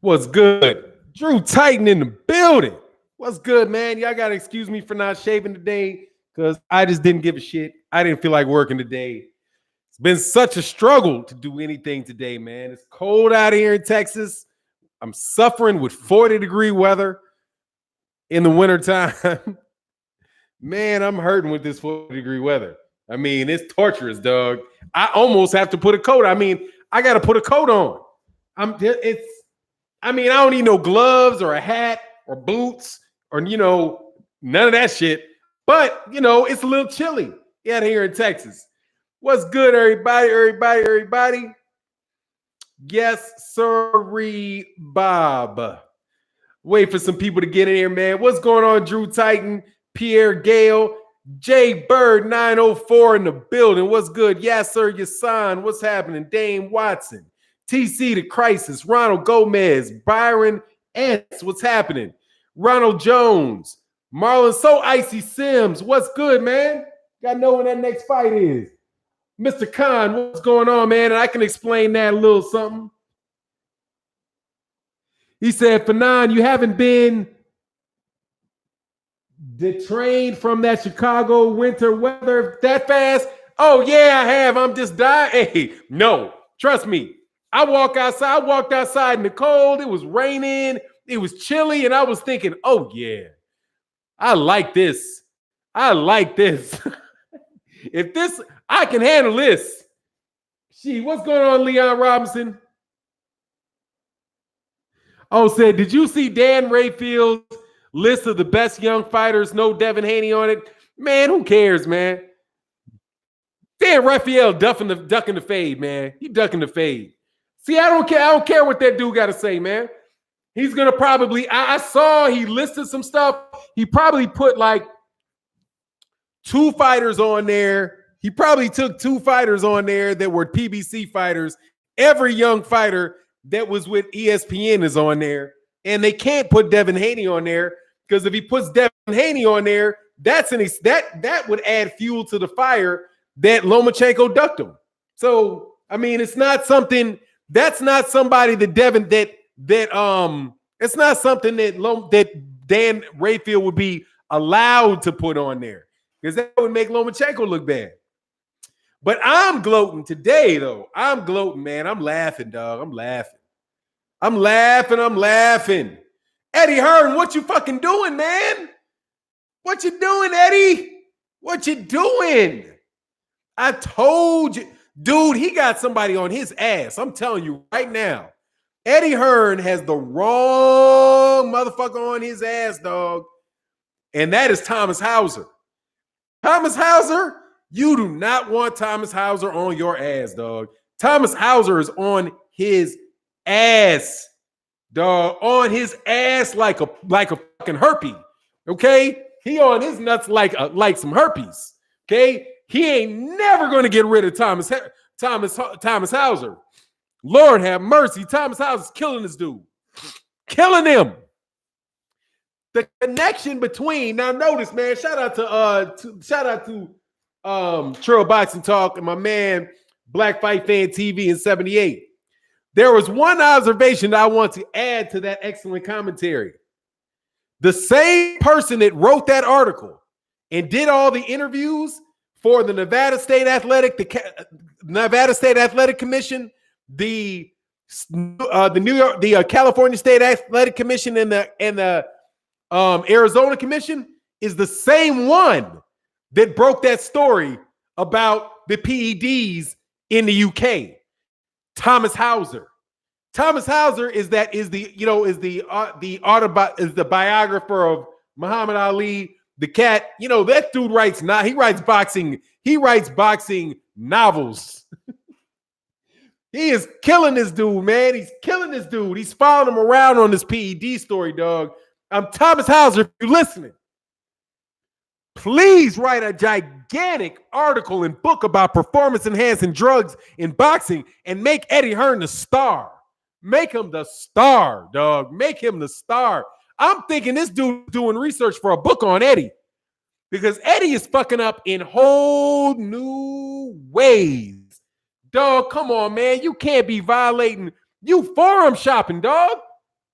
What's good? Drew Titan in the building. What's good, man? Y'all got to excuse me for not shaving today because I just didn't give a shit. I didn't feel like working today. It's been such a struggle to do anything today, man. It's cold out here in Texas. I'm suffering with 40-degree weather in the wintertime. Man, I'm hurting with this 40-degree weather. I mean, it's torturous, dog. I almost have to put a coat. I mean, I got to put a coat on. I don't need no gloves or a hat or boots or, none of that shit. But, it's a little chilly out here in Texas. What's good, everybody? Yes, sirree, Bob. Wait for some people to get in here, man. What's going on, Drew Titan, Pierre Gale, J Bird 904 in the building. What's good? Yes, sir, Yasan. What's happening? Dame Watson. TC the Crisis, Ronald Gomez, Byron Ants, what's happening? Ronald Jones, Marlon So Icy Sims, what's good, man? Gotta know when that next fight is. Mr. Khan, what's going on, man? And I can explain that a little something. He said, Fannon, you haven't been detrained from that Chicago winter weather that fast? Oh, yeah, I have. I'm just dying. Hey, no, trust me. I walked outside in the cold. It was raining. It was chilly. And I was thinking, oh, yeah, I like this. If this, I can handle this. Gee, what's going on, Leon Robinson? Oh, said, did you see Dan Rayfield's list of the best young fighters? No Devin Haney on it. Man, who cares, man? Dan Raphael ducking the fade, man. He ducking the fade. See, I don't care what that dude got to say, man. He's going to probably, I saw he listed some stuff. He probably put like 2 fighters on there. He probably took 2 fighters on there that were PBC fighters. Every young fighter that was with ESPN is on there. And they can't put Devin Haney on there because if he puts Devin Haney on there, that would add fuel to the fire that Lomachenko ducked him. So, I mean, it's not something. That's not somebody that Devin it's not something that Dan Rayfield would be allowed to put on there because that would make Lomachenko look bad. But I'm gloating today, though. I'm gloating, man. I'm laughing, dog. I'm laughing. Eddie Hearn, what you fucking doing, man? What you doing, Eddie? What you doing? I told you. Dude, he got somebody on his ass. I'm telling you right now. Eddie Hearn has the wrong motherfucker on his ass, dog. And that is Thomas Hauser. Thomas Hauser, you do not want Thomas Hauser on your ass, dog. Thomas Hauser is on his ass, dog. On his ass like a fucking herpes. Okay? He on his nuts like some herpes. Okay? He ain't never going to get rid of Thomas Hauser. Lord have mercy. Thomas Hauser's killing this dude. Killing him. The connection between, now notice, man, shout out to Trail Boxing Talk and my man Black Fight Fan TV in 78. There was one observation that I want to add to that excellent commentary. The same person that wrote that article and did all the interviews for the Nevada State Athletic Commission, the California State Athletic Commission, and the Arizona Commission is the same one that broke that story about the PEDs in the UK. Thomas Hauser. Thomas Hauser is the biographer of Muhammad Ali. The cat, that dude he writes boxing novels. He is killing this dude, man. He's killing this dude. He's following him around on this PED story, dog. I'm Thomas Hauser, if you're listening. Please write a gigantic article and book about performance-enhancing drugs in boxing and make Eddie Hearn the star. Make him the star, dog. Make him the star. I'm thinking this dude doing research for a book on Eddie because Eddie is fucking up in whole new ways. Dog, come on, man. You can't be violating. You forum shopping, dog.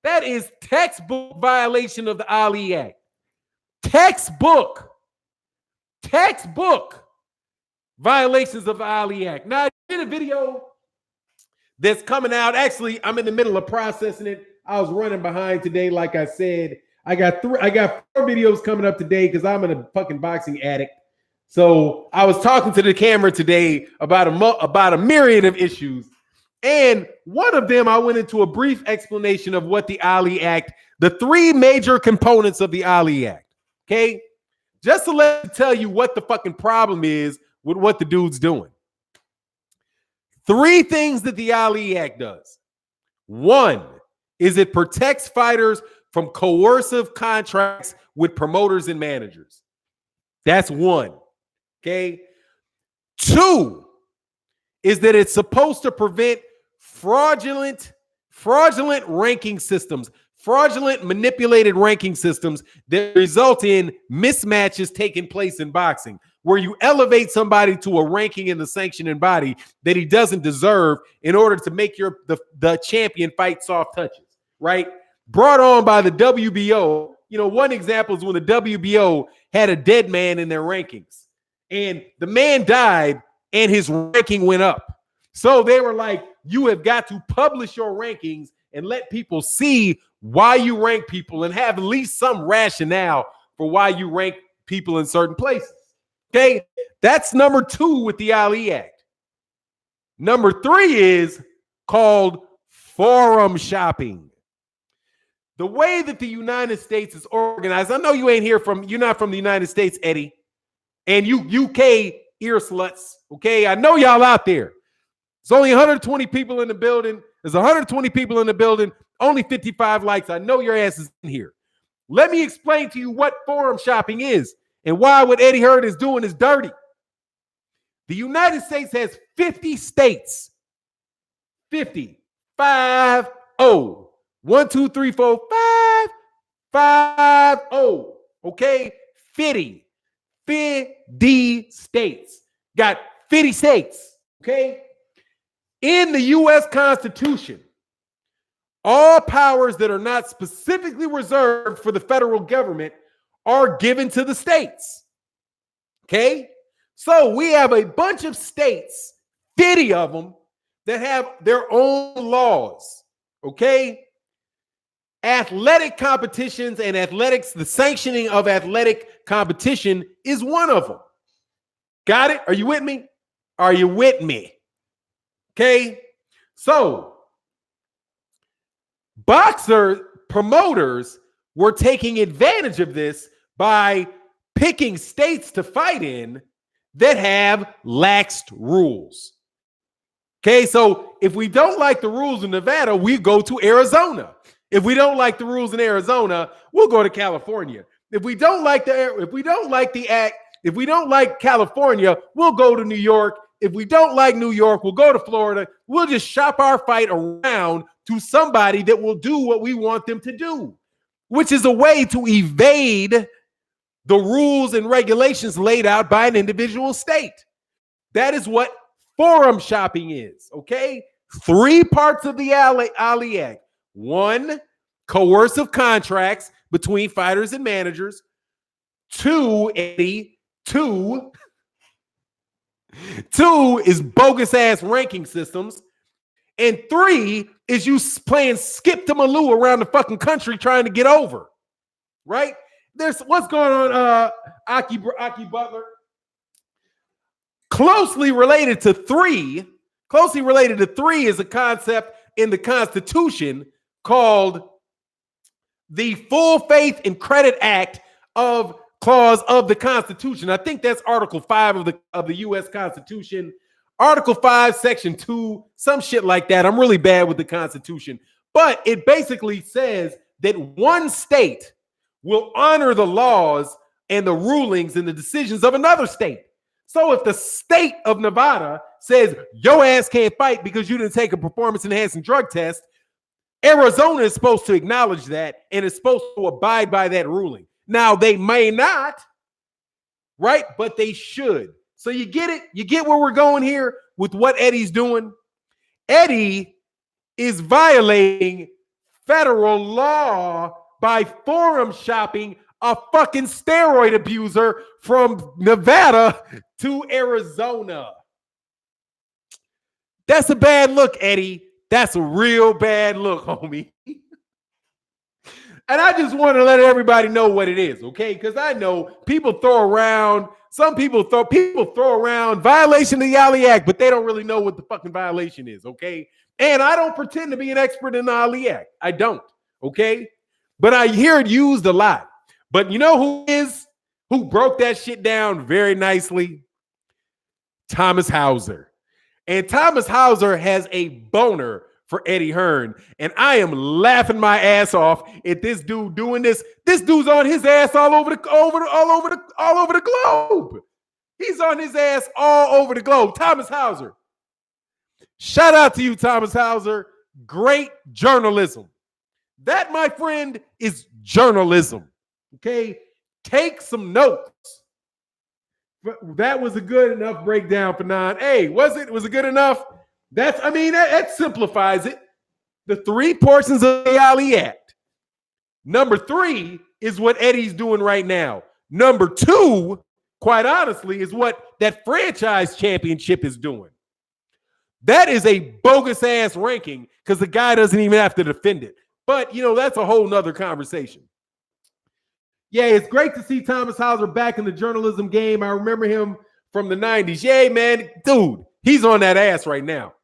That is textbook violation of the Ali Act. Textbook violations of the Ali Act. Now, I did a video that's coming out. Actually, I'm in the middle of processing it. I was running behind today, like I said. I got 4 videos coming up today because I'm a fucking boxing addict. So I was talking to the camera today about a myriad of issues. And one of them, I went into a brief explanation of what the Ali Act, the 3 major components of the Ali Act. Okay? Just to tell you what the fucking problem is with what the dude's doing. 3 things that the Ali Act does. 1 is it protects fighters from coercive contracts with promoters and managers. That's 1. Okay. 2 is that it's supposed to prevent fraudulent ranking systems, fraudulent manipulated ranking systems that result in mismatches taking place in boxing, where you elevate somebody to a ranking in the sanctioning body that he doesn't deserve in order to make the champion fight soft touches, right? Brought on by the WBO. You know, one example is when the WBO had a dead man in their rankings. And the man died and his ranking went up. So they were like, you have got to publish your rankings and let people see why you rank people and have at least some rationale for why you rank people in certain places. Okay, that's number 2 with the Ali Act. Number 3 is called forum shopping. The way that the United States is organized, I know you're not from the United States, Eddie. And you UK ear sluts, okay? I know y'all out there. There's only 120 people in the building. There's 120 people in the building, only 55 likes. I know your ass is in here. Let me explain to you what forum shopping is and why what Eddie Hearn is doing is dirty. The United States has 50 states. 50. 5 0. 1, 2, 3, 4, 5. 5 0. Okay? 50. 50 states. Got 50 states, okay? In the U.S. Constitution, all powers that are not specifically reserved for the federal government are given to the states, okay? So we have a bunch of states, 50 of them, that have their own laws, okay? Athletic competitions and athletics, the sanctioning of athletic competition is one of them. Got it? Are you with me? Are you with me? Okay. So promoters were taking advantage of this by picking states to fight in that have laxed rules. Okay. So if we don't like the rules in Nevada, we go to Arizona. If we don't like the rules in Arizona, we'll go to California. If we don't like California, we'll go to New York. If we don't like New York, we'll go to Florida. We'll just shop our fight around to somebody that will do what we want them to do, which is a way to evade the rules and regulations laid out by an individual state. That is what forum shopping is, okay? 3 parts of the Ali Act. 1, coercive contracts between fighters and managers. 2, Eddie, 2 is bogus ass ranking systems. And 3 is you playing skip to Maloo around the fucking country trying to get over. Right? There's what's going on, Aki Butler. Closely related to 3 is a concept in the Constitution called the Full Faith and Credit Act of clause of the Constitution. I think that's Article 5 of the U.S. Constitution. Article 5, Section 2, some shit like that. I'm really bad with the Constitution. But it basically says that one state will honor the laws and the rulings and the decisions of another state. So if the state of Nevada says your ass can't fight because you didn't take a performance-enhancing drug test, Arizona is supposed to acknowledge that and is supposed to abide by that ruling. Now, they may not, right? But they should. So you get it? You get where we're going here with what Eddie's doing? Eddie is violating federal law by forum shopping a fucking steroid abuser from Nevada to Arizona. That's a bad look, Eddie. That's a real bad look, homie. And I just want to let everybody know what it is, okay? Because I know people throw around, some people throw around violation of the Ali Act, but they don't really know what the fucking violation is, okay? And I don't pretend to be an expert in the Ali Act. I don't, okay? But I hear it used a lot. But you know who broke that shit down very nicely? Thomas Hauser. And Thomas Hauser has a boner for Eddie Hearn. And I am laughing my ass off at this dude doing this. This dude's on his ass all over the globe. He's on his ass all over the globe. Thomas Hauser. Shout out to you, Thomas Hauser. Great journalism. That, my friend, is journalism. Okay? Take some notes. That was a good enough breakdown for Fannon. Hey, was it good enough? That simplifies it. The 3 portions of the Ali Act. Number 3 is what Eddie's doing right now. Number 2, quite honestly, is what that franchise championship is doing. That is a bogus ass ranking because the guy doesn't even have to defend it. But, that's a whole nother conversation. Yeah, it's great to see Thomas Hauser back in the journalism game. I remember him from the 90s. Yeah, man, dude, he's on that ass right now.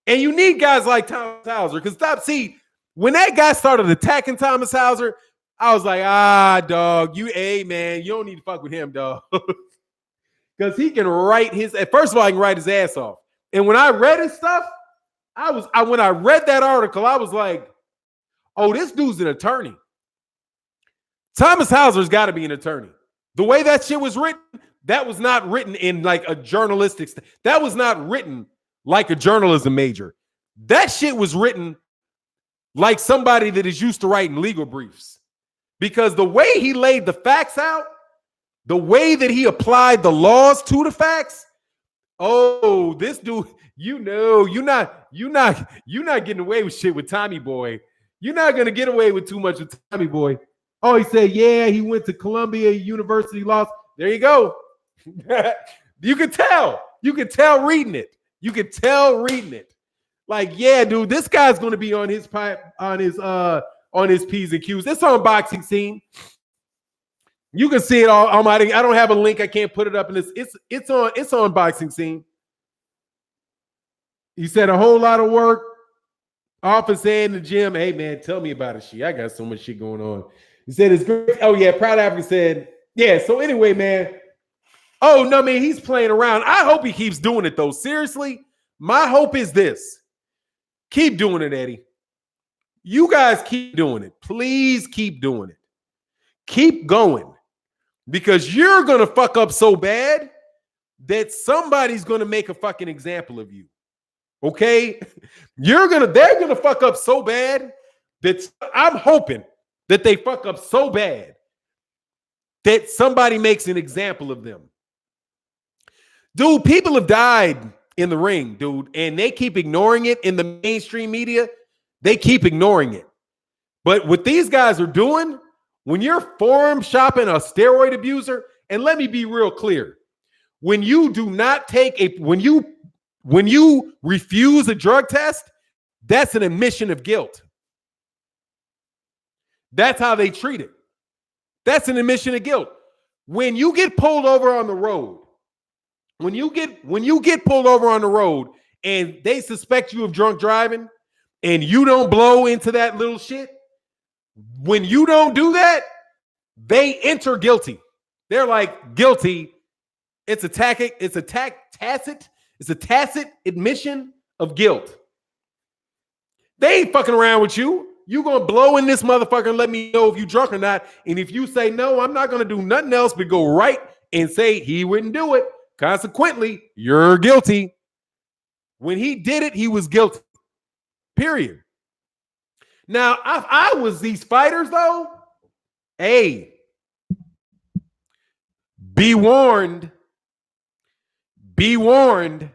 And you need guys like Thomas Hauser because when that guy started attacking Thomas Hauser, I was like, dog, you don't need to fuck with him, dog. Because he can first of all, he can write his ass off. And when I read his stuff, when I read that article, I was like, oh, this dude's an attorney. Thomas Hauser's got to be an attorney. The way that shit was written, that was not written in like a journalistic. That was not written like a journalism major. That shit was written like somebody that is used to writing legal briefs. Because the way he laid the facts out, the way that he applied the laws to the facts, oh, this dude, you're not getting away with shit with Tommy Boy. You're not gonna get away with too much with Tommy Boy. Oh, he said, yeah, he went to Columbia University Law. There you go. You could tell. You could tell reading it. Like, yeah, dude, this guy's going to be on his P's and Q's. It's on Boxing Scene. You can see it all. I don't have a link. I can't put it up in this. It's on Boxing Scene. He said a whole lot of work. Office and the gym. Hey, man, tell me about it. Shit, I got so much shit going on. He said it's great. Oh, yeah, Proud African said, yeah, so anyway, man. Oh, no, man, he's playing around. I hope he keeps doing it, though. Seriously, my hope is this. Keep doing it, Eddie. You guys keep doing it. Please keep doing it. Keep going. Because you're going to fuck up so bad that somebody's going to make a fucking example of you. Okay? They're going to fuck up so bad that I'm hoping that they fuck up so bad that somebody makes an example of them. Dude, people have died in the ring, dude, and they keep ignoring it in the mainstream media. They keep ignoring it. But what these guys are doing, when you're forum shopping a steroid abuser, and let me be real clear, when you refuse a drug test, that's an admission of guilt. That's how they treat it. That's an admission of guilt. When you get pulled over on the road, when you get pulled over on the road and they suspect you of drunk driving and you don't blow into that little shit, when you don't do that, they enter guilty. They're like guilty. It's a tacit admission of guilt. They ain't fucking around with you. You gonna blow in this motherfucker and let me know if you drunk or not. And if you say no, I'm not gonna do nothing else but go right and say he wouldn't do it. Consequently, you're guilty. When he did it, he was guilty. Period. Now, if I was these fighters, though, hey, be warned. Be warned.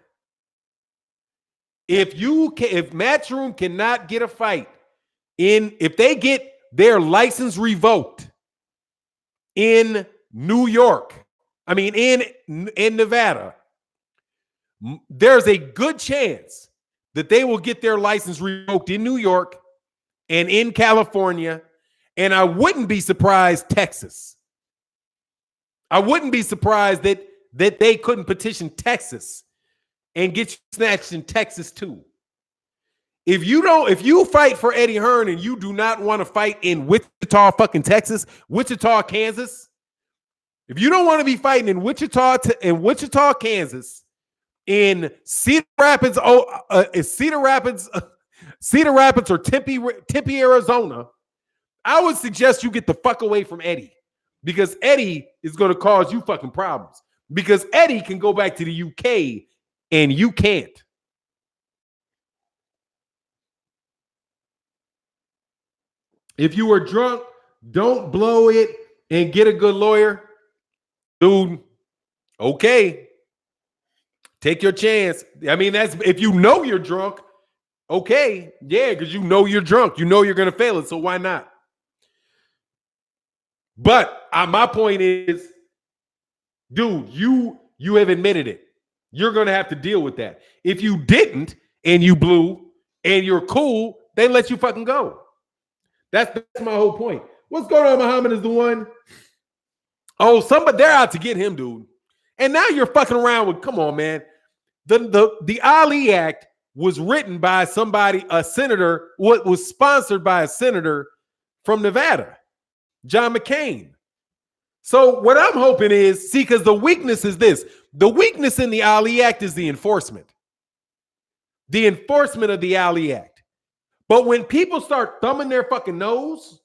If Matchroom cannot get a fight if they get their license revoked in New York, in Nevada, there's a good chance that they will get their license revoked in New York and in California, and I wouldn't be surprised Texas. I wouldn't be surprised that they couldn't petition Texas and get you snatched in Texas too. If you fight for Eddie Hearn and you do not want to fight in Wichita, fucking Texas, Wichita, Kansas, if you don't want to be fighting in Wichita, Kansas, in Cedar Rapids or Tempe, Arizona, I would suggest you get the fuck away from Eddie, because Eddie is going to cause you fucking problems, because Eddie can go back to the UK and you can't. If you were drunk, don't blow it and get a good lawyer. Dude, okay. Take your chance. I mean, that's if you know you're drunk, okay. Yeah, because you know you're drunk. You know you're going to fail it, so why not? But my point is, dude, you have admitted it. You're going to have to deal with that. If you didn't and you blew and you're cool, they let you fucking go. That's my whole point. What's going on, Muhammad is the one? Oh, they're out to get him, dude. And now you're fucking around with, come on, man. The Ali Act was written by a senator, what was sponsored by a senator from Nevada, John McCain. So what I'm hoping is, because the weakness is this. The weakness in the Ali Act is the enforcement. The enforcement of the Ali Act. But when people start thumbing their fucking nose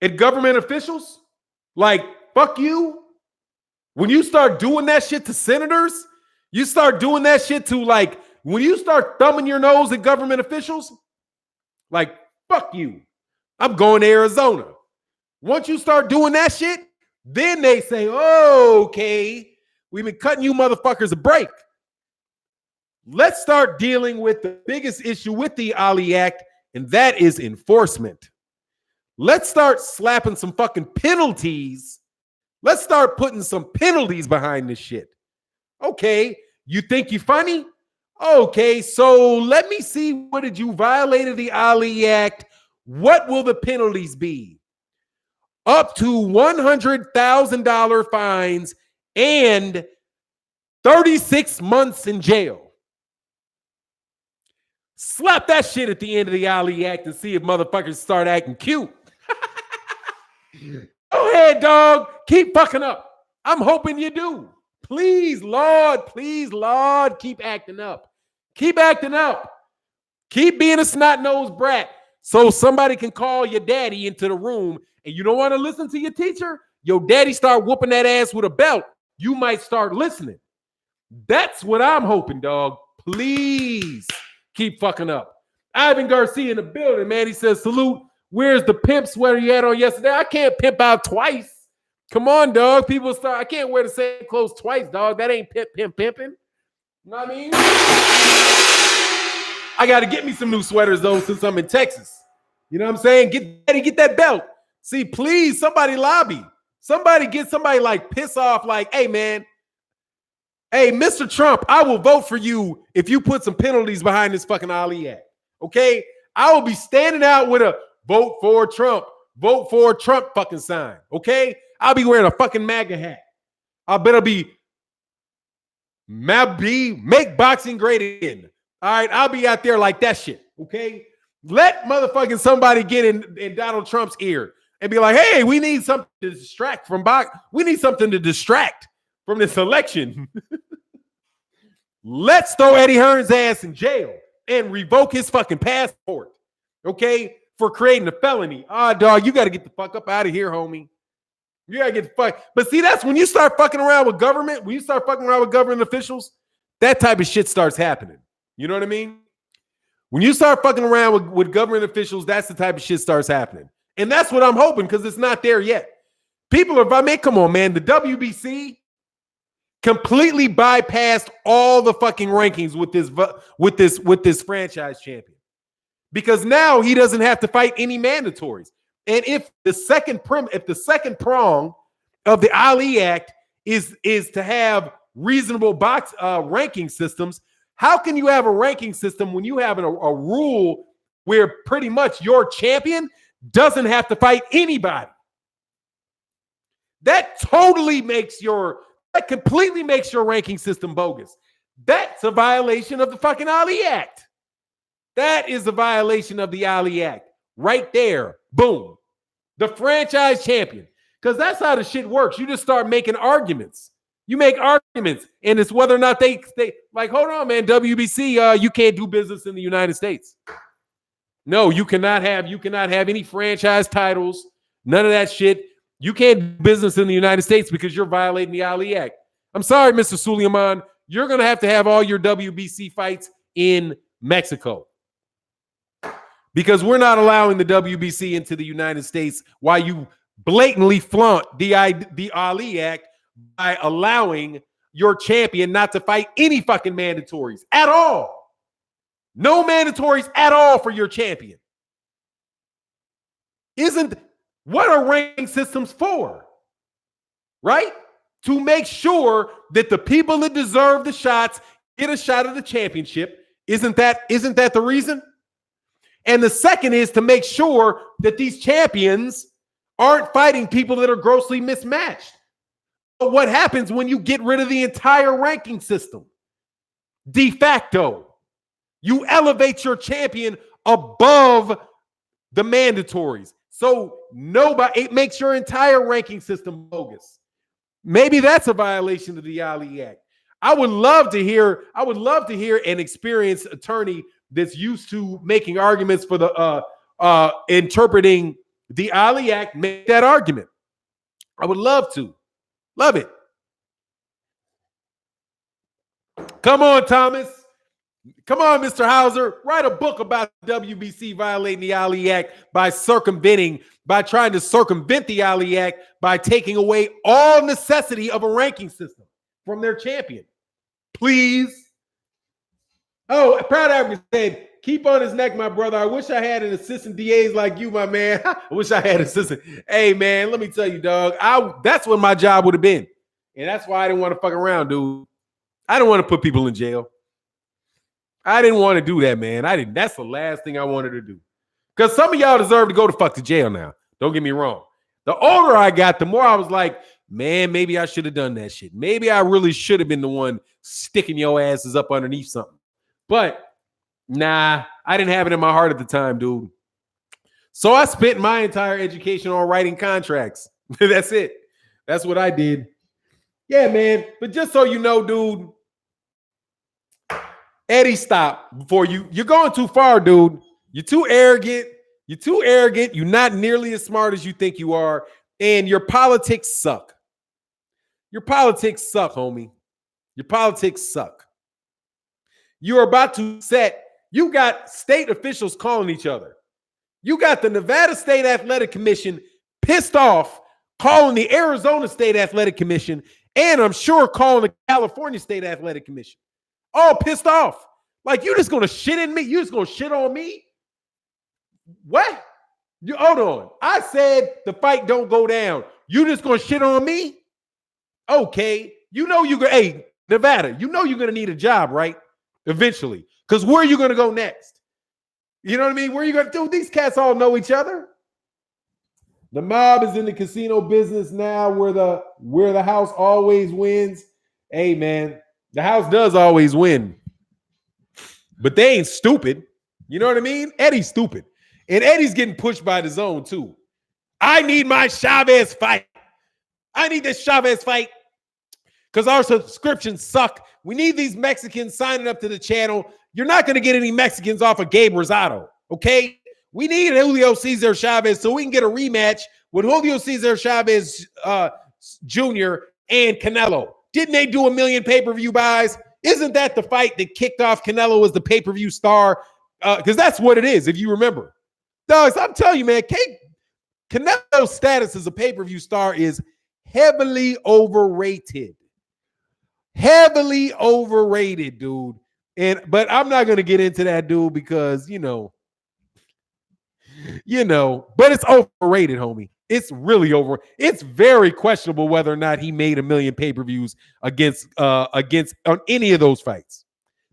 at government officials, like, fuck you, when you start doing that shit to senators, you start doing that shit to, like, when you start thumbing your nose at government officials, like, fuck you, I'm going to Arizona. Once you start doing that shit, then they say, oh, okay, we've been cutting you motherfuckers a break. Let's start dealing with the biggest issue with the Ali Act, and that is enforcement. Let's start slapping some fucking penalties. Let's start putting some penalties behind this shit. Okay, you think you're funny? Okay, so let me see, what did you violated the Ali Act? What will the penalties be? Up to $100,000 fines and 36 months in jail. Slap that shit at the end of the Ali Act and see if motherfuckers start acting cute. Go ahead, dog. Keep fucking up. I'm hoping you do. Please, Lord, keep acting up. Keep acting up. Keep being a snot-nosed brat so somebody can call your daddy into the room, and you don't want to listen to your teacher? Your daddy start whooping that ass with a belt. You might start listening. That's what I'm hoping, dog. Please keep fucking up. Ivan Garcia in the building, man. He says, salute. Where's the pimp sweater you had on yesterday? I can't pimp out twice. Come on, dog. I can't wear the same clothes twice, dog. That ain't pimping. You know what I mean? I got to get me some new sweaters, though, since I'm in Texas. You know what I'm saying? Get that belt. See, please, somebody lobby. Somebody like piss off, like, hey, man. Hey, Mr. Trump, I will vote for you if you put some penalties behind this fucking Ali Act. Okay? I will be standing out with a vote for Trump fucking sign. Okay? I'll be wearing a fucking MAGA hat. I better be make boxing great again. All right? I'll be out there like that shit. Okay? Let motherfucking somebody get in Donald Trump's ear and be like, hey, we need something to distract from we need something to distract from this election. Let's throw Eddie Hearn's ass in jail and revoke his fucking passport, okay, for creating a felony. Dog, you got to get the fuck up out of here, homie. You got to get the fuck. But see, that's when you start fucking around with government, when you start fucking around with government officials, that type of shit starts happening. You know what I mean? When you start fucking around with government officials, that's the type of shit starts happening. And that's what I'm hoping, because it's not there yet. People are, come on, man, the WBC completely bypassed all the fucking rankings with this franchise champion. because now he doesn't have to fight any mandatories. And if the second prong of the Ali Act is to have reasonable box ranking systems, how can you have a ranking system when you have a rule where pretty much your champion doesn't have to fight anybody? That completely makes your ranking system bogus. That's a violation of the fucking Ali Act. That is a violation of the Ali Act. Right there. Boom. The franchise champion. Because that's how the shit works. You just start making arguments. You make arguments, and it's whether or not they like, hold on, man, WBC, you can't do business in the United States. No, you cannot have any franchise titles, none of that shit. You can't do business in the United States because you're violating the Ali Act. I'm sorry, Mr. Suleiman. You're going to have all your WBC fights in Mexico because we're not allowing the WBC into the United States while you blatantly flaunt the Ali Act by allowing your champion not to fight any fucking mandatories at all. No mandatories at all for your champion. What are ranking systems for? Right? To make sure that the people that deserve the shots get a shot at the championship. Isn't that the reason? And the second is to make sure that these champions aren't fighting people that are grossly mismatched. But what happens when you get rid of the entire ranking system? De facto, you elevate your champion above the mandatories. So it makes your entire ranking system bogus. Maybe that's a violation of the Ali Act. I would love to hear an experienced attorney that's used to making arguments for the interpreting the Ali Act make that argument. I would love to. Love it. Come on, Thomas. Come on, Mr. Hauser. Write a book about WBC violating the Ali Act by trying to circumvent the Ali Act by taking away all necessity of a ranking system from their champion. Please. Oh, Proud African said, keep on his neck, my brother. I wish I had an assistant DAs like you, my man. I wish I had an assistant. Hey, man, let me tell you, dog. That's what my job would have been. And that's why I didn't want to fuck around, dude. I didn't want to put people in jail. I didn't want to do that, man. I didn't. That's the last thing I wanted to do. Because some of y'all deserve to go to fuck to jail now. Don't get me wrong. The older I got, the more I was like, man, maybe I should have done that shit. Maybe I really should have been the one sticking your asses up underneath something. But nah, I didn't have it in my heart at the time, dude. So I spent my entire education on writing contracts. That's it. That's what I did. Yeah, man. But just so you know, dude, Eddie, stop before you're going too far, dude. You're too arrogant. You're not nearly as smart as you think you are. And your politics suck. Your politics suck, homie. Your politics suck. You're about to you got state officials calling each other. You got the Nevada State Athletic Commission pissed off, calling the Arizona State Athletic Commission, and I'm sure calling the California State Athletic Commission. All pissed off. Like, you just going to shit in me? You just going to shit on me? What? Hold on. I said the fight don't go down. You just going to shit on me? Okay. Hey, Nevada, you're going to need a job, right? Eventually. Because where are you going to go next? You know what I mean? Where are you going to do? These cats all know each other. The mob is in the casino business now where the house always wins. Hey, man, the house does always win. But they ain't stupid. You know what I mean? Eddie's stupid. And Eddie's getting pushed by the zone, too. I need my Chavez fight. I need this Chavez fight because our subscriptions suck. We need these Mexicans signing up to the channel. You're not going to get any Mexicans off of Gabe Rosado, okay? We need Julio Cesar Chavez so we can get a rematch with Julio Cesar Chavez Jr. and Canelo. Didn't they do 1 million pay-per-view buys? Isn't that the fight that kicked off Canelo as the pay-per-view star? Because that's what it is, if you remember. Dogs, I'm telling you, man, Canelo's status as a pay-per-view star is heavily overrated. Heavily overrated, dude. But I'm not going to get into that, dude, because, You know, but it's overrated, homie. It's really over. It's very questionable whether or not he made 1 million pay-per-views against on any of those fights.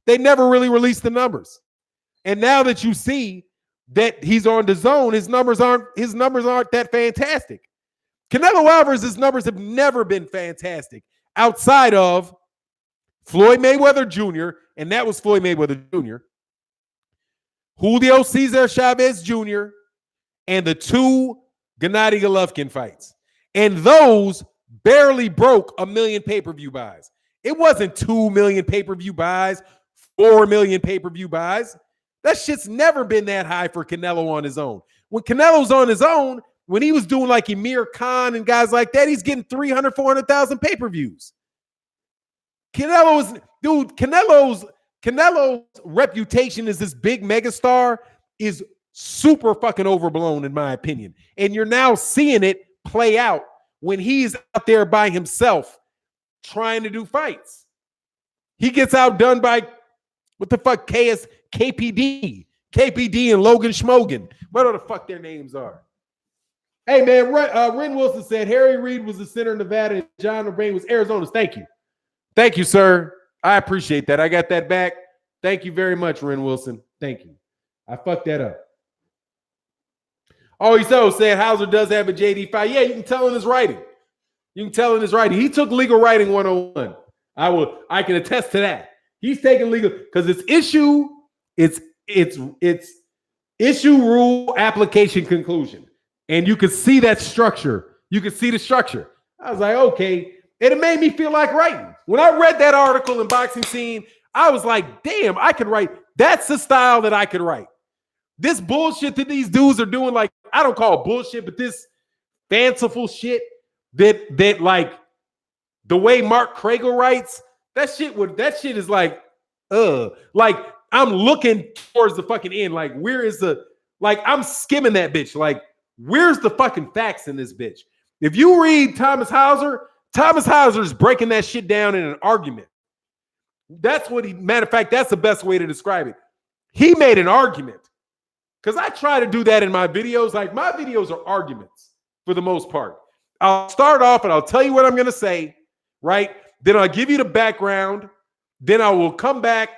They never really released the numbers. And now that you see that he's on the zone, his numbers aren't that fantastic. Canelo Alvarez's numbers have never been fantastic outside of Floyd Mayweather Jr., and that was Floyd Mayweather Jr., Julio Cesar Chavez Jr., and the 2 Gennady Golovkin fights. And those barely broke 1 million pay-per-view buys. It wasn't 2 million pay-per-view buys, 4 million pay-per-view buys. That shit's never been that high for Canelo on his own. When Canelo's on his own, when he was doing like Amir Khan and guys like that, he's getting 300, 400,000 pay-per-views. Canelo's reputation as this big megastar is super fucking overblown, in my opinion. And you're now seeing it play out when he's out there by himself trying to do fights. He gets outdone by what the fuck KPD and Logan Schmogan. What the fuck their names are? Hey man, Ren Wilson said Harry Reid was the center of Nevada and John O'Brien was Arizona's. Thank you, sir. I appreciate that. I got that back. Thank you very much, Ren Wilson. Thank you. I fucked that up. Oh, he's so said Hauser does have a JD fight. Yeah, you can tell in his writing. He took legal writing 101. I can attest to that. He's taking legal because it's issue, rule, application, conclusion. And you can see that structure. You can see the structure. I was like, okay. And it made me feel like writing. When I read that article in Boxing Scene, I was like, damn, I could write. That's the style that I could write. This bullshit that these dudes are doing, like, I don't call it bullshit, but this fanciful shit that like the way Mark Krager writes, that shit is like I'm looking towards the fucking end. Like, I'm skimming that bitch. Like, where's the fucking facts in this bitch? If you read Thomas Hauser is breaking that shit down in an argument. Matter of fact, that's the best way to describe it. He made an argument. Because I try to do that in my videos. Like, my videos are arguments for the most part. I'll start off and I'll tell you what I'm going to say, right? Then I'll give you the background. Then I will come back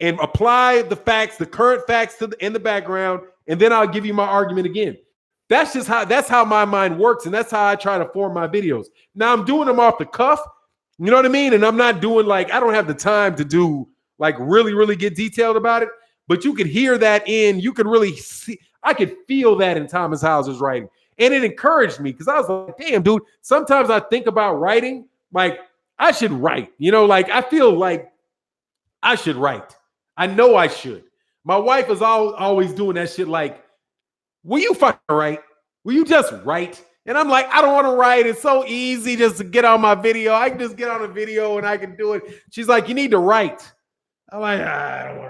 and apply the facts, the current facts in the background, and then I'll give you my argument again. That's how my mind works, and that's how I try to form my videos. Now I'm doing them off the cuff, you know what I mean? And I'm not doing I don't have the time to do really, really get detailed about it. But you could hear that you could really see, I could feel that in Thomas Hauser's writing. And it encouraged me because I was like, damn, dude, sometimes I think about writing, like I should write, I feel like I should write. I know I should. My wife is always doing that shit like, will you fucking write? Will you just write? And I'm like, I don't want to write. It's so easy just to get on my video. I can just get on a video and I can do it. She's like, you need to write. I'm like, I don't want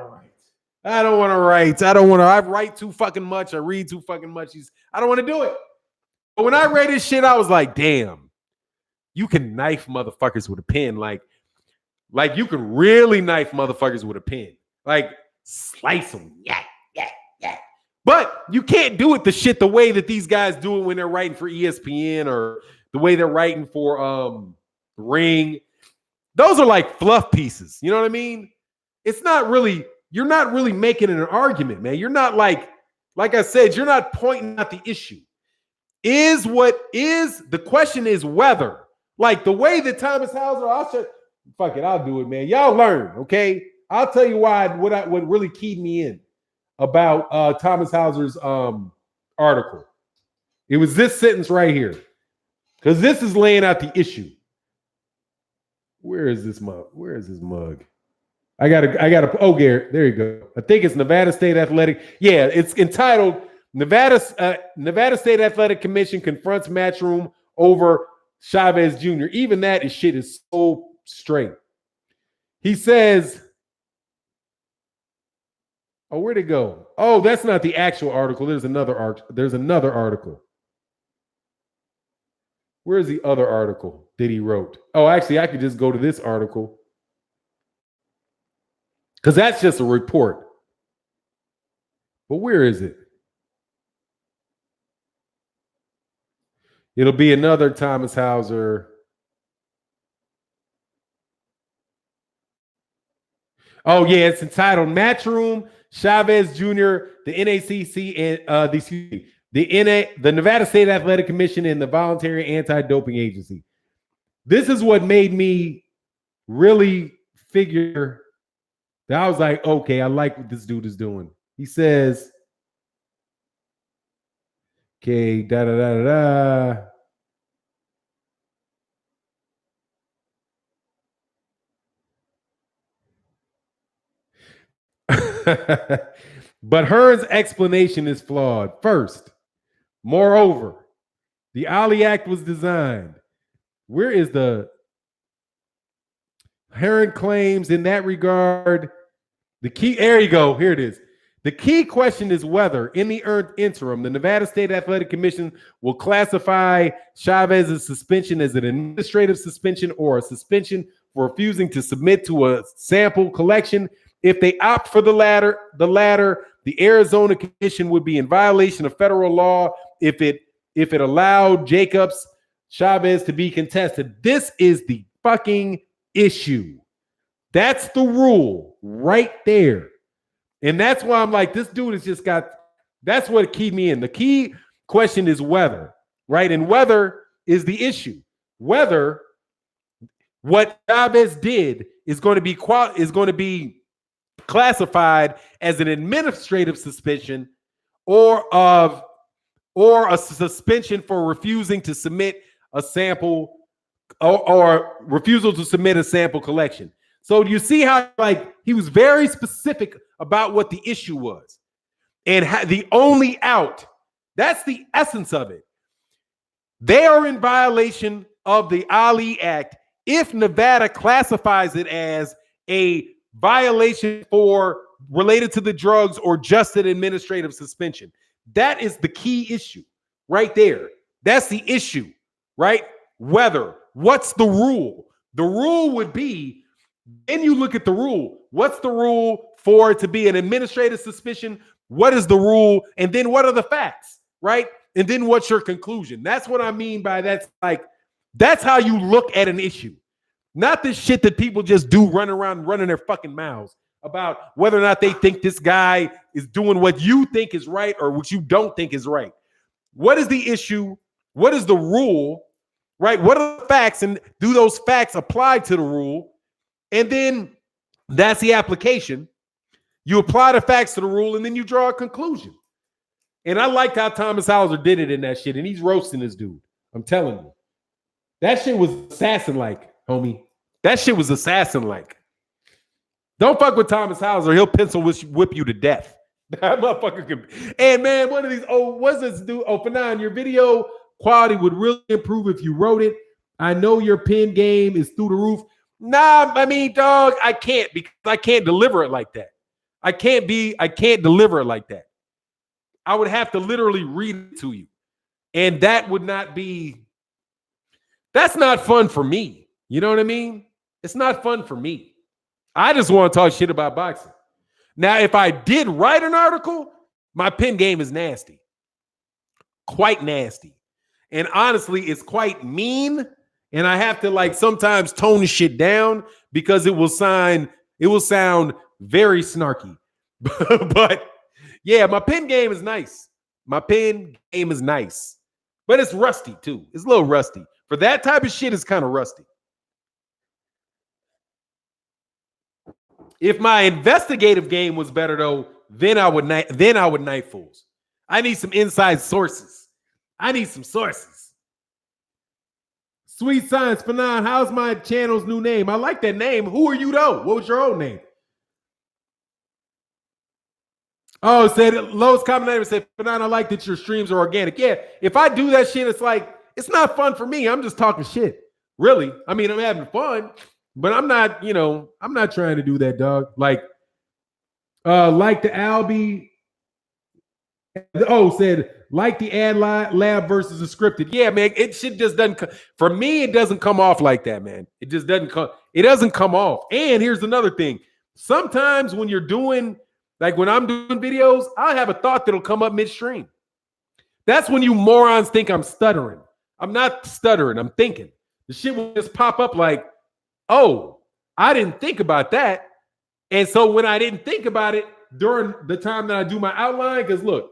to write. I write too fucking much. I read too fucking much. I don't want to do it. But when I read this shit, I was like, damn, you can knife motherfuckers with a pen. Like you can really knife motherfuckers with a pen. Like, slice them. Yeah. But you can't do it the way that these guys do it when they're writing for ESPN or the way they're writing for Ring. Those are like fluff pieces. You know what I mean? You're not really making an argument, man. You're not like I said, you're not pointing out the issue. The question is whether, like the way that Thomas Hauser, I'll do it, man. Y'all learn, okay? I'll tell you what really keyed me in about Thomas Hauser's article. It was this sentence right here. Because this is laying out the issue. Where is this mug? I gotta. Oh, Garrett, there you go. I think it's Nevada State Athletic. Yeah, it's entitled Nevada State Athletic Commission confronts Matchroom over Chavez Jr. Even that shit is so straight. He says, "Oh, where'd it go? Oh, that's not the actual article. There's another article. Where's the other article that he wrote? Oh, actually, I could just go to this article." Because that's just a report. But where is it? It'll be another Thomas Hauser. Oh, yeah, it's entitled Matchroom, Chavez Jr., the NACC, and the Nevada State Athletic Commission, and the Voluntary Anti-Doping Agency. This is what made me really figure that I was like, okay, I like what this dude is doing. He says, okay, da-da-da-da-da. But Hearn's explanation is flawed. First, moreover, the Ali Act was designed. Where is the Hearn claims in that regard? The key, there you go. Here it is. The key question is whether, in the interim, the Nevada State Athletic Commission will classify Chavez's suspension as an administrative suspension or a suspension for refusing to submit to a sample collection. If they opt for the latter, the Arizona Commission would be in violation of federal law if it allowed Chavez to be contested. This is the fucking issue. That's the rule right there. And that's why I'm like, this dude has just got, that's what keyed me in. The key question is whether, right? And whether is the issue. Whether what Chavez did is going to be classified as an administrative suspension or a suspension for refusing to submit a sample or refusal to submit a sample collection. So do you see how like he was very specific about what the issue was and the only out? That's the essence of it. They are in violation of the Ali Act if Nevada classifies it as a violation for related to the drugs or just an administrative suspension. That is the key issue right there. That's the issue, right? Whether, what's the rule? The rule would be, then you look at the rule. What's the rule for it to be an administrative suspension? What is the rule? And then what are the facts, right? And then what's your conclusion? That's what I mean by that's like, that's how you look at an issue. Not this shit that people just do running around running their fucking mouths about whether or not they think this guy is doing what you think is right or what you don't think is right. What is the issue? What is the rule, right? What are the facts? And do those facts apply to the rule? And then that's the application. You apply the facts to the rule and then you draw a conclusion. And I liked how Thomas Hauser did it in that shit. And he's roasting this dude. I'm telling you. That shit was assassin-like, homie. That shit was assassin-like. Don't fuck with Thomas Hauser. He'll pencil whip you to death. That motherfucker can. And man, one of these, what's this dude? Oh, Fannon, your video quality would really improve if you wrote it. I know your pen game is through the roof. Nah, I mean, dog, I can't because I can't deliver it like that. I can't deliver it like that. I would have to literally read it to you. And that would not be, that's not fun for me. You know what I mean? It's not fun for me. I just want to talk shit about boxing. Now, if I did write an article, my pen game is nasty. Quite nasty. And honestly, it's quite mean. And I have to like sometimes tone the shit down because it will sound very snarky. But yeah, my pen game is nice. My pen game is nice. But it's rusty too. It's a little rusty. For that type of shit, it's kind of rusty. If my investigative game was better though, then I would knife fools. I need some inside sources. I need some sources. Sweet Science Fannon, how's my channel's new name? I like that name. Who are you though? What was your old name? Oh, said lowest common name said Fannon, I like that your streams are organic. Yeah, if I do that shit, it's like it's not fun for me. I'm just talking shit. Really. I mean, I'm having fun. But I'm not, I'm not trying to do that, dog. Like the Albie. Oh, said like the ad lab versus the scripted. Yeah, man, it shit just doesn't. For me, it doesn't come off like that, man. It just doesn't come. It doesn't come off. And here's another thing. Sometimes when you're doing, like when I'm doing videos, I'll have a thought that'll come up midstream. That's when you morons think I'm stuttering. I'm not stuttering. I'm thinking. The shit will just pop up like, oh, I didn't think about that. And so when I didn't think about it during the time that I do my outline, because look,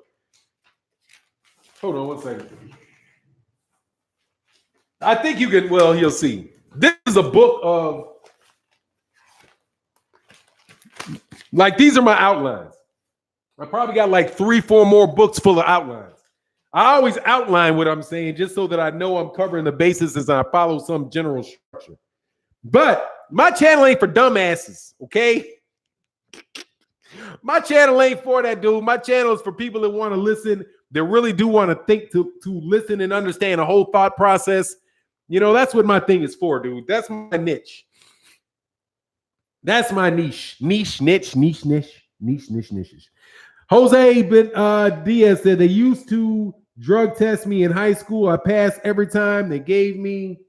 hold on 1 second. I think you can, well, you'll see. This is a book of, like, these are my outlines. I probably got like 3-4 more books full of outlines. I always outline what I'm saying just so that I know I'm covering the bases as I follow some general structure. But my channel ain't for dumbasses, okay? My channel ain't for that, dude. My channel is for people that want to listen, that really do want to think, to listen and understand a whole thought process. You know, that's what my thing is for, dude. That's my niche. That's my niche. Niche. Jose Diaz said they used to drug test me in high school. I passed every time they gave me.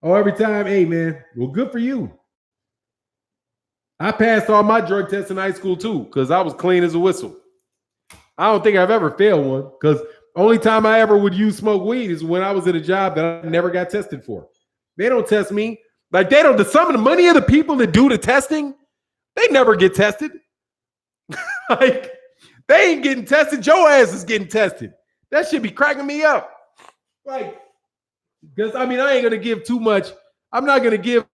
Oh, every time. Hey, man. Well, good for you. I passed all my drug tests in high school too, because I was clean as a whistle. I don't think I've ever failed one, because only time I ever would use smoke weed is when I was at a job that I never got tested for. They don't test me. Like, they don't, some of the money of the people that do the testing, they never get tested. Like, they ain't getting tested. Your ass is getting tested. That should be cracking me up. Like, because I mean, I ain't gonna give too much. I'm not gonna give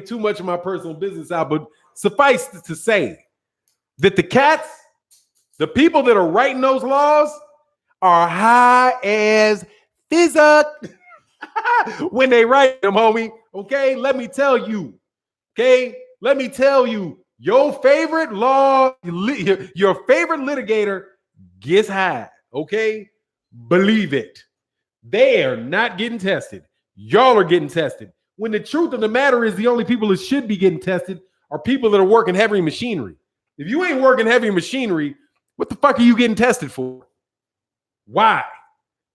too much of my personal business out, but suffice to say that the people that are writing those laws are high as physics when they write them, homie. Okay, let me tell you. Okay, let me tell you. Your favorite your favorite litigator gets high. Okay, believe it. They are not getting tested. Y'all are getting tested. When the truth of the matter is, the only people that should be getting tested are people that are working heavy machinery. If you ain't working heavy machinery, what the fuck are you getting tested for? Why?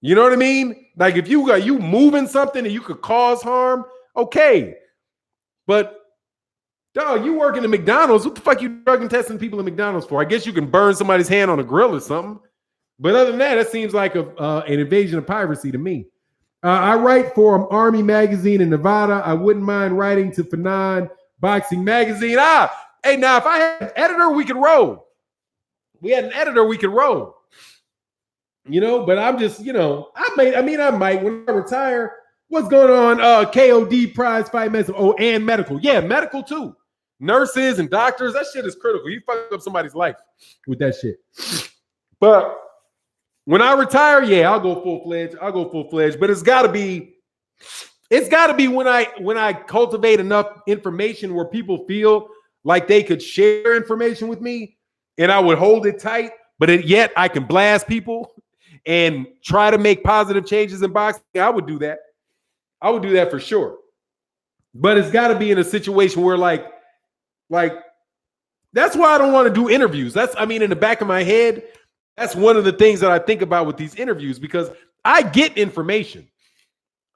You know what I mean? Like, if you moving something and you could cause harm, okay. But dog, you working at McDonald's, what the fuck you drug and testing people at McDonald's for? I guess you can burn somebody's hand on a grill or something. But other than that, it seems like an invasion of piracy to me. I write for Army Magazine in Nevada. I wouldn't mind writing to Fannon Boxing Magazine. Hey, now, if I had an editor, we could roll. We had an editor, we could roll. You know, but I'm just, you know, I might when I retire. What's going on? KOD prize fight medicine. Oh, and medical. Yeah, medical too. Nurses and doctors. That shit is critical. You fuck up somebody's life with that shit. But when I retire, yeah, I'll go full-fledged. But it's gotta be when I cultivate enough information where people feel like they could share information with me, and I would hold it tight, but yet I can blast people and try to make positive changes in boxing. I would do that. I would do that for sure. But it's got to be in a situation where like that's why I don't want to do interviews. In the back of my head, that's one of the things that I think about with these interviews, because I get information.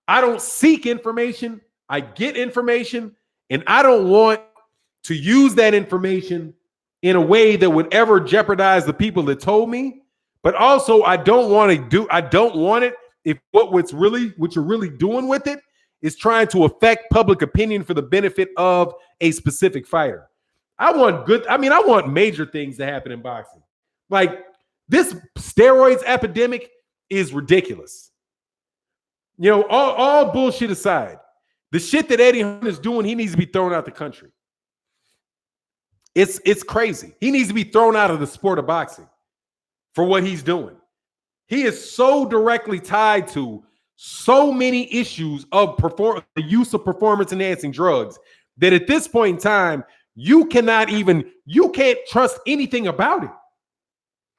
I don't seek information. I get information, and I don't want to use that information in a way that would ever jeopardize the people that told me. But also, I don't want it if what you're really doing with it is trying to affect public opinion for the benefit of a specific fighter. I want major things to happen in boxing. Like, this steroids epidemic is ridiculous. You know, all bullshit aside, the shit that Eddie Hearn is doing, he needs to be thrown out the country. It's crazy. He needs to be thrown out of the sport of boxing for what he's doing. He is so directly tied to so many issues of the use of performance-enhancing drugs that at this point in time, you can't trust anything about it.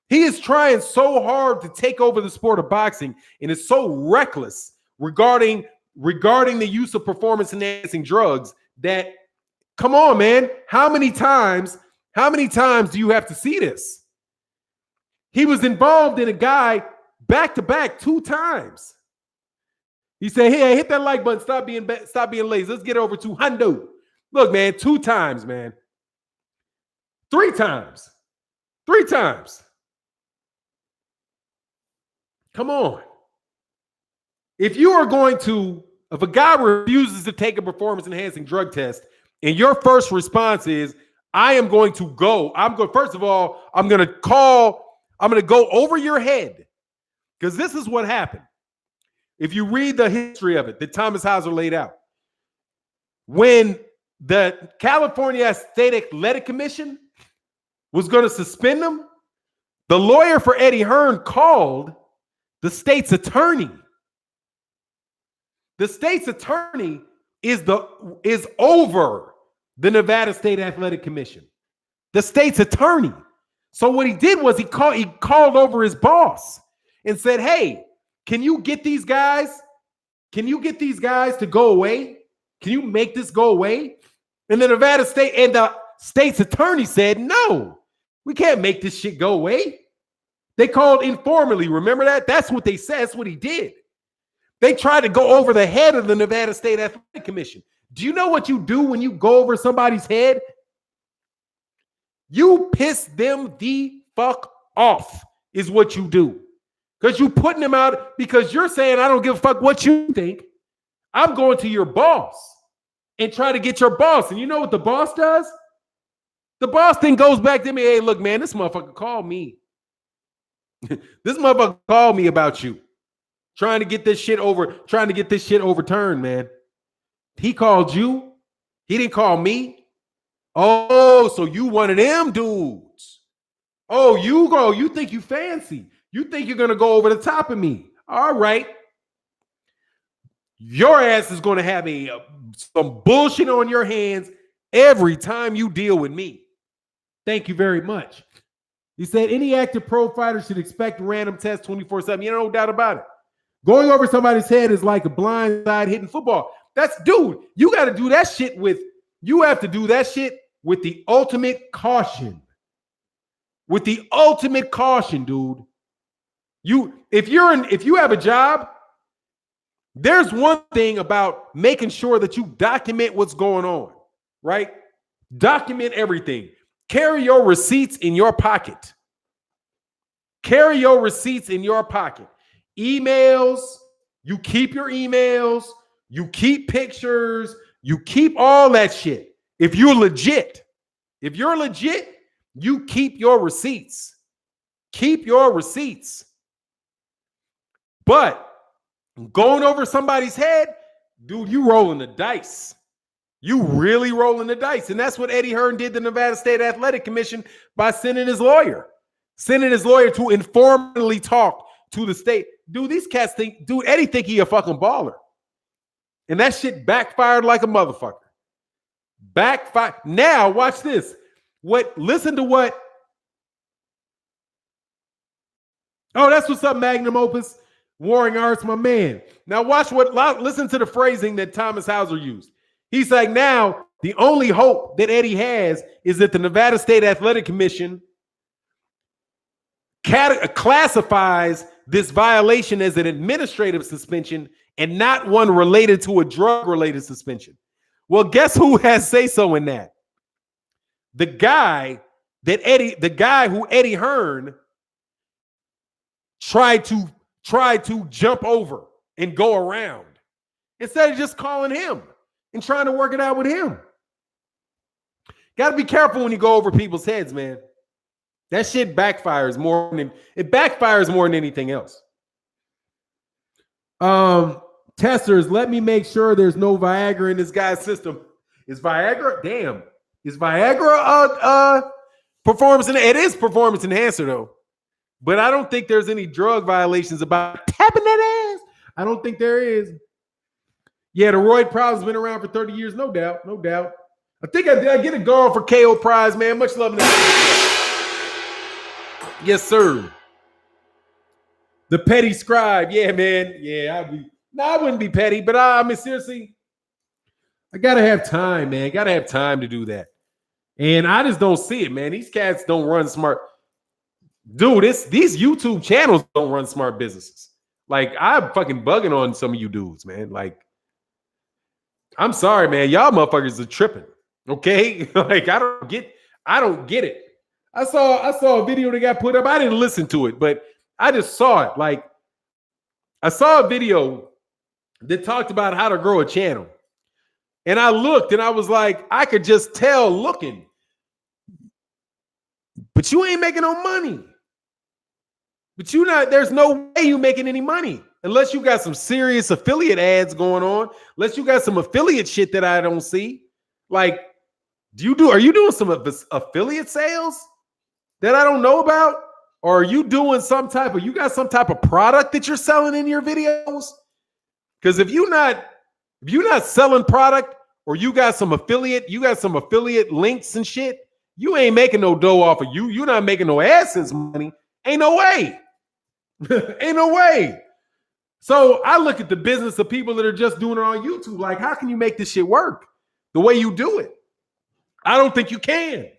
He is trying so hard to take over the sport of boxing and is so reckless regarding the use of performance-enhancing drugs that, come on, man, how many times do you have to see this? He was involved in a guy back-to-back 2 times. He said, hey, hit that like button. Stop being lazy. Let's get over to Hundo. Look, man, 2 times, man. 3 times. 3 times. Come on. if you are going to, if a guy refuses to take a performance enhancing drug test, and your first response is, I am going to go. First of all, I'm going to go over your head. Because this is what happened. If you read the history of it that Thomas Hauser laid out, when the California State Athletic Commission was going to suspend him, the lawyer for Eddie Hearn called the state's attorney. The state's attorney is over the Nevada State Athletic Commission. The state's attorney. So what he did was he called over his boss and said, hey, can you get these guys to go away? Can you make this go away? And the Nevada State and the state's attorney said, no, we can't make this shit go away. They called informally. Remember that? That's what they said. That's what he did. They tried to go over the head of the Nevada State Athletic Commission. Do you know what you do when you go over somebody's head? You piss them the fuck off is what you do. Because you're putting them out because you're saying, I don't give a fuck what you think. I'm going to your boss and try to get your boss. And you know what the boss does? The boss then goes back to me, hey, look, man, this motherfucker called me. This motherfucker called me about you. Trying to get this shit overturned, man. He called you. He didn't call me. Oh, so you one of them dudes. Oh, you think you fancy. You think you're going to go over the top of me. All right. Your ass is going to have some bullshit on your hands every time you deal with me. Thank you very much. He said any active pro fighter should expect random tests 24/7. You know, no doubt about it. Going over somebody's head is like a blind side hitting football. Dude, you got to do that shit you have to do that shit with the ultimate caution. With the ultimate caution, dude. If you have a job, there's one thing about making sure that you document what's going on, right? Document everything. Carry your receipts in your pocket. Carry your receipts in your pocket. Emails, you keep your emails, you keep pictures, you keep all that shit. If you're legit, you keep your receipts. Keep your receipts. But going over somebody's head, dude, you rolling the dice. You really rolling the dice. And that's what Eddie Hearn did to the Nevada State Athletic Commission by sending his lawyer to informally talk to the state. Dude, these cats Eddie think he a fucking baller. And that shit backfired like a motherfucker. Backfired. Now, watch this. Listen to what. Oh, that's what's up, Magnum Opus. Warring Arts, my man. Now listen to the phrasing that Thomas Hauser used. He's like, now the only hope that Eddie has is that the Nevada State Athletic Commission classifies this violation as an administrative suspension and not one related to a drug-related suspension. Well, guess who has say-so in that? The guy who Eddie Hearn tried to jump over and go around instead of just calling him and trying to work it out with him. Got to be careful when you go over people's heads, man. That shit backfires more than anything else. Testers, let me make sure there's no Viagra in this guy's system. Is Viagra? Damn. Is Viagra performance? It is performance enhancer though. But I don't think there's any drug violations about tapping that ass. I don't think there is. Yeah, the roid problem's been around for 30 years, no doubt, no doubt. I think I get a girl for KO Prize, man. Much love. Yes, sir. The petty scribe, yeah, man. Yeah, I wouldn't be petty, but I mean, seriously, I gotta have time, man. Gotta have time to do that. And I just don't see it, man. These cats don't run smart. Dude, these YouTube channels don't run smart businesses. Like, I'm fucking bugging on some of you dudes, man. Like, I'm sorry, man. Y'all motherfuckers are tripping. Okay? Like, I don't get it. I saw a video that got put up. I didn't listen to it, but I just saw it. Like, I saw a video that talked about how to grow a channel. And I looked and I was like, I could just tell looking, but you ain't making no money. But there's no way you making any money unless you got some serious affiliate ads going on, unless you got some affiliate shit that I don't see. Like, are you doing some affiliate sales that I don't know about? Or are you doing you got some type of product that you're selling in your videos? Because if you're not selling product or you got some affiliate links and shit, you ain't making no dough off of you. You're not making no AdSense money. Ain't no way. Ain't no way. So I look at the business of people that are just doing it on YouTube. Like, how can you make this shit work the way you do it? I don't think you can.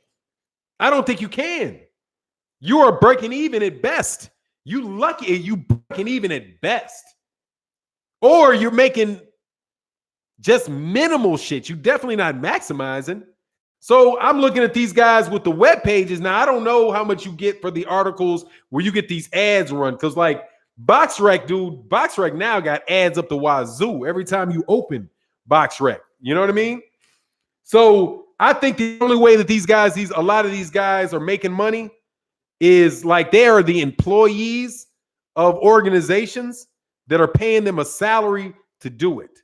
You are breaking even at best. You lucky you breaking even at best. Or you're making just minimal shit. You're definitely not maximizing. So I'm looking at these guys with the web pages. Now, I don't know how much you get for the articles where you get these ads run. Because like BoxRec now got ads up the wazoo every time you open BoxRec. You know what I mean? So I think the only way that a lot of these guys are making money is like they are the employees of organizations that are paying them a salary to do it.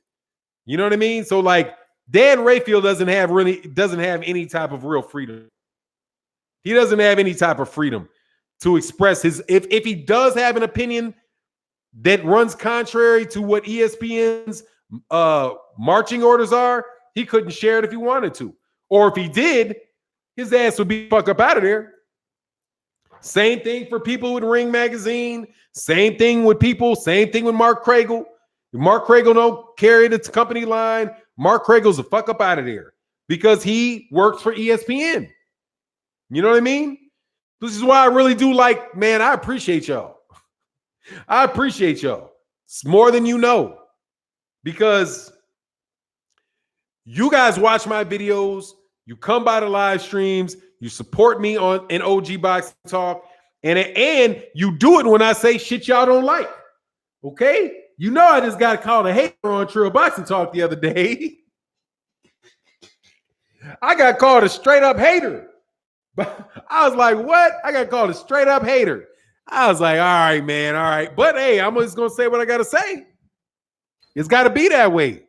You know what I mean? So like Dan Rayfield doesn't have any type of real freedom. He doesn't have any type of freedom to express his if he does have an opinion that runs contrary to what ESPN's marching orders are, he couldn't share it if he wanted to. Or if he did, his ass would be fuck up out of there. Same thing for people with Ring Magazine. Same thing with Mark Cragel. If Mark Cragel don't carry the company line, Mark Cragel's a fuck up out of there because he works for ESPN. You know what I mean? This is why I really do like, man, I appreciate y'all. It's more than you know because you guys watch my videos. You come by the live streams. You support me in OG Boxing Talk. And you do it when I say shit y'all don't like. Okay? You know I just got called a hater on Trill Boxing Talk the other day. I got called a straight up hater. But I was like, what? I got called a straight up hater. I was like, all right, man, all right. But hey, I'm just gonna say what I gotta say. It's gotta be that way.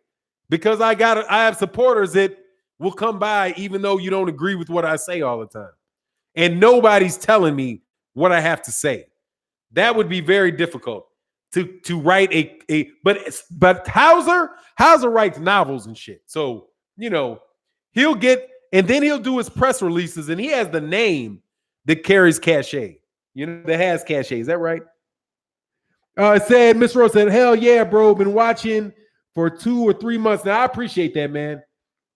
Because I have supporters that will come by even though you don't agree with what I say all the time. And nobody's telling me what I have to say. That would be very difficult to write but Hauser writes novels and shit. So, you know, he'll do his press releases and he has the name that carries cachet. You know, that has cachet. Is that right? It said, Miss Rose said, hell yeah, bro. Been watching for 2 or 3 months now. I appreciate that, man.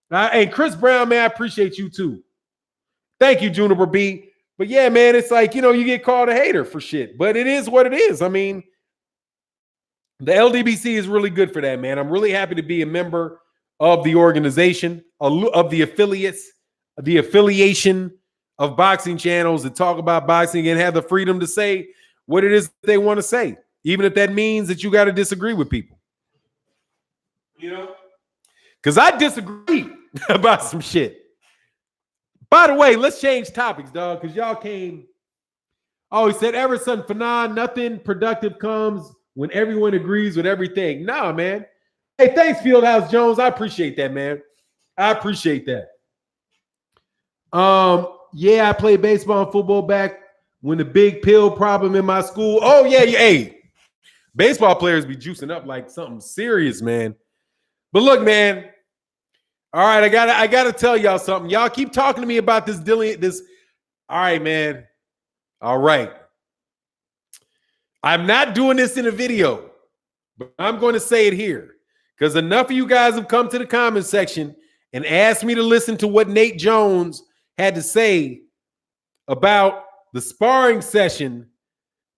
And Chris Brown, man, I appreciate you too. Thank you, Juniper B. But yeah, man, it's like, you know, you get called a hater for shit. But it is what it is. I mean, the LDBC is really good for that, man. I'm really happy to be a member of the organization, of the affiliation of boxing channels that talk about boxing and have the freedom to say what it is they want to say, even if that means that you got to disagree with people. You know? Because I disagree about some shit. By the way, let's change topics, dog, because y'all came. Oh, he said, ever since Fannon, nothing productive comes when everyone agrees with everything. Nah, man. Hey, thanks, Fieldhouse Jones. I appreciate that, man. I appreciate that. Yeah, I played baseball and football back when the big pill problem in my school. Oh, yeah. Hey, baseball players be juicing up like something serious, man. But look, man. All right, I gotta tell y'all something. Y'all keep talking to me about this. All right, man. All right. I'm not doing this in a video, but I'm going to say it here because enough of you guys have come to the comment section and asked me to listen to what Nate Jones had to say about the sparring session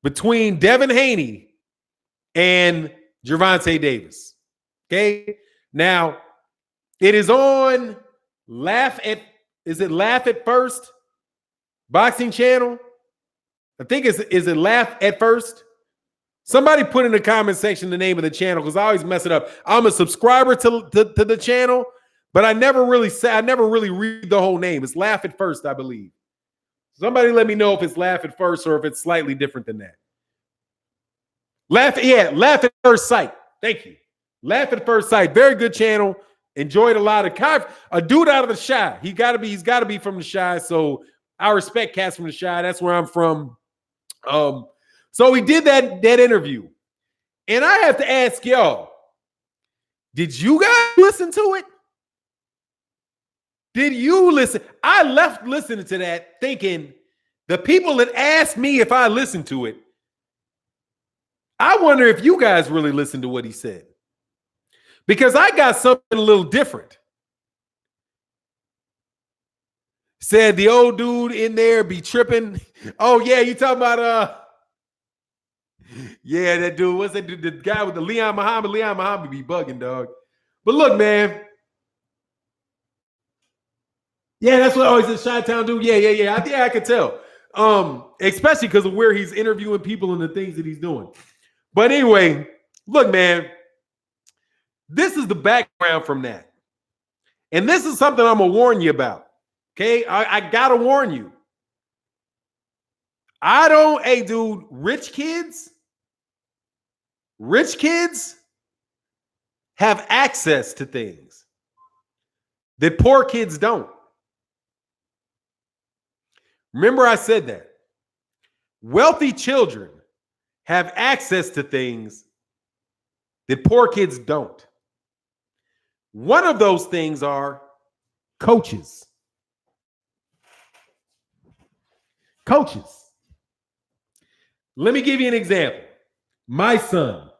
between Devin Haney and Gervonta Davis. Okay? Now, it is on Laugh at First boxing channel? I think is it Laugh at First? Somebody put in the comment section the name of the channel because I always mess it up. I'm a subscriber to the channel, but I never really read the whole name. It's Laugh at First, I believe. Somebody let me know if it's Laugh at First or if it's slightly different than that. Laugh at First Sight. Thank you. Laugh at First Sight. Very good channel. Enjoyed a lot of a dude out of the Chi. He's got to be from the Chi. So I respect cats from the Chi. That's where I'm from. So we did that interview. And I have to ask y'all, did you guys listen to it? Did you listen? I left listening to that thinking the people that asked me if I listened to it, I wonder if you guys really listened to what he said. Because I got something a little different. Said the old dude in there be tripping. Oh, yeah, you talking about, yeah, that dude, what's that dude? The guy with the Leon Muhammad be bugging, dog. But look, man. Yeah, that's what always the Chi-Town dude. Yeah. I could tell. Especially because of where he's interviewing people and the things that he's doing. But anyway, look, man, this is the background from that. And this is something I'm going to warn you about. Okay? I got to warn you. Hey, dude, rich kids have access to things that poor kids don't. Remember I said that. Wealthy children have access to things that poor kids don't. One of those things are coaches. Coaches. Let me give you an example. My son,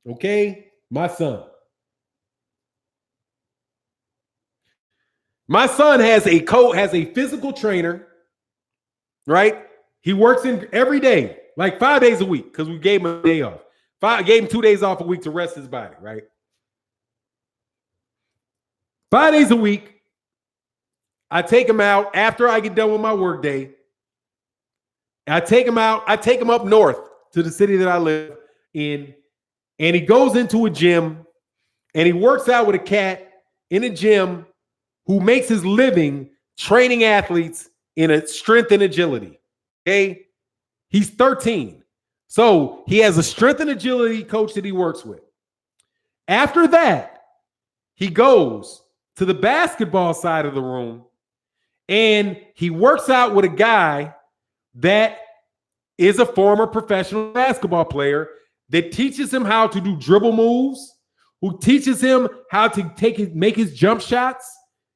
okay? My son has a physical trainer, right? He works in every day, like 5 days a week, because we gave him a day off. Gave him 2 days off a week to rest his body, right? 5 days a week. I take him out after I get done with my work day. I take him out. I take him up north to the city that I live in, and he goes into a gym, and he works out with a cat in a gym who makes his living training athletes in a strength and agility. Okay? He's 13. So he has a strength and agility coach that he works with. After that, he goes to the basketball side of the room, and he works out with a guy that is a former professional basketball player that teaches him how to do dribble moves, who teaches him how to make his jump shots.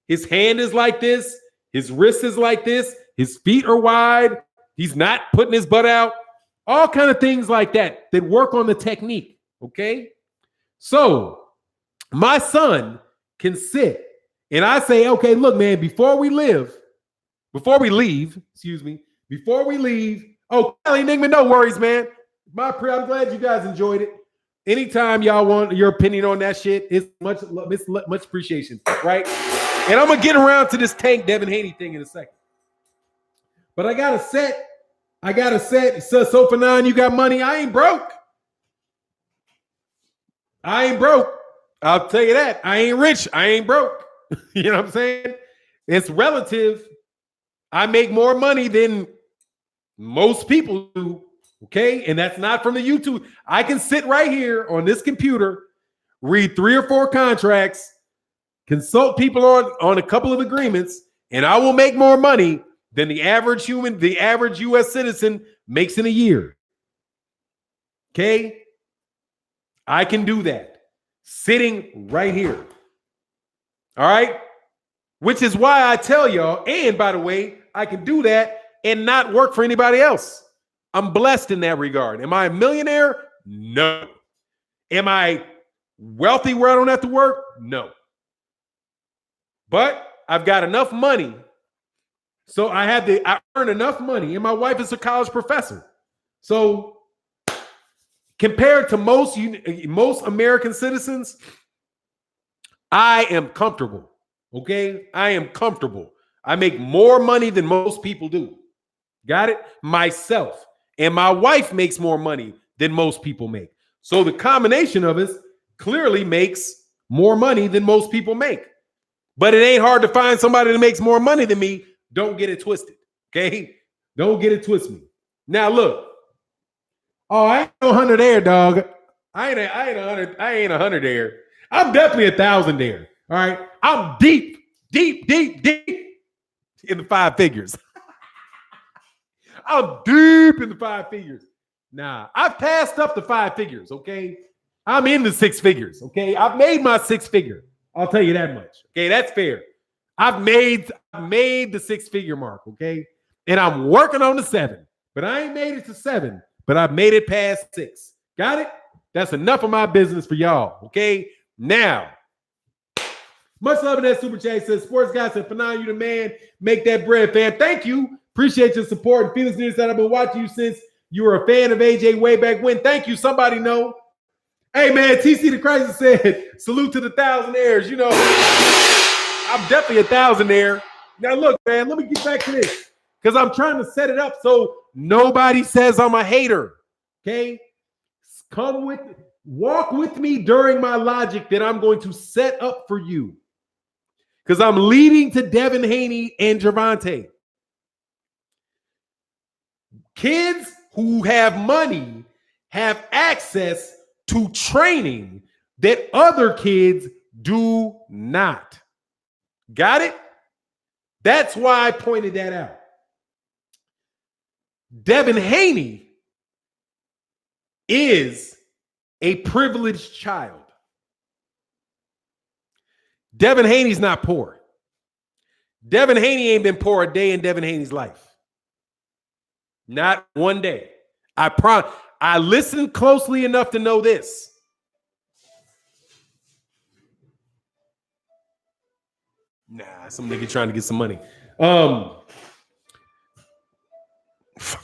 His hand is like this. His wrist is like this. His feet are wide. He's not putting his butt out. All kind of things like that work on the technique, okay? So my son can sit, and I say, okay, look, man, before we leave, oh, Kelly Nigman, no worries, man. I'm glad you guys enjoyed it. Anytime y'all want your opinion on that shit, it's much appreciation, right? And I'm going to get around to this Tank Devin Haney thing in a second. But I got a set. So for 9, you got money. I ain't broke. I'll tell you that. I ain't rich. I ain't broke. You know what I'm saying? It's relative. I make more money than most people do. Okay. And that's not from the YouTube. I can sit right here on this computer, read 3 or 4 contracts, consult people on a couple of agreements, and I will make more money than the average U.S. citizen makes in a year. Okay? I can do that sitting right here. All right? Which is why I tell y'all, and by the way, I can do that and not work for anybody else. I'm blessed in that regard. Am I a millionaire? No. Am I wealthy where I don't have to work? No. But I've got enough money. So I earn enough money, and my wife is a college professor. So compared to most American citizens, I am comfortable. Okay? I am comfortable. I make more money than most people do. Got it? Myself. And my wife makes more money than most people make. So the combination of us clearly makes more money than most people make. But it ain't hard to find somebody that makes more money than me. Don't get it twisted. Okay? Don't get it twisted. Now look. Oh, I ain't no 100 there, dog. I ain't 100 there. I'm definitely 1,000 there. All right. I'm deep in the 5 figures. I'm deep in the 5 figures. Nah, I've passed up the 5 figures, okay? I'm in the 6 figures, okay? I've made my 6 figure. I'll tell you that much. Okay, that's fair. I've made the 6 figure mark, okay? And I'm working on the 7. But I ain't made it to 7, but I've made it past 6. Got it? That's enough of my business for y'all, okay? Now, much love in that super chat. Says, sports guy said, Fannon, you the man. Make that bread, fam. Thank you. Appreciate your support. And Felix News that I've been watching you since you were a fan of AJ way back when. Thank you. Somebody know. Hey, man, TC the Crisis said, salute to the thousandaires. You know, I'm definitely a thousandaire. Now, look, man, let me get back to this because I'm trying to set it up so nobody says I'm a hater, okay? Walk with me during my logic that I'm going to set up for you because I'm leading to Devin Haney and Gervonta. Kids who have money have access to training that other kids do not. Got it? That's why I pointed that out. Devin Haney is a privileged child. Devin Haney's not poor. Devin Haney ain't been poor a day in Devin Haney's life. Not one day. I promise. I listened closely enough to know this. Nah, some nigga trying to get some money. Hold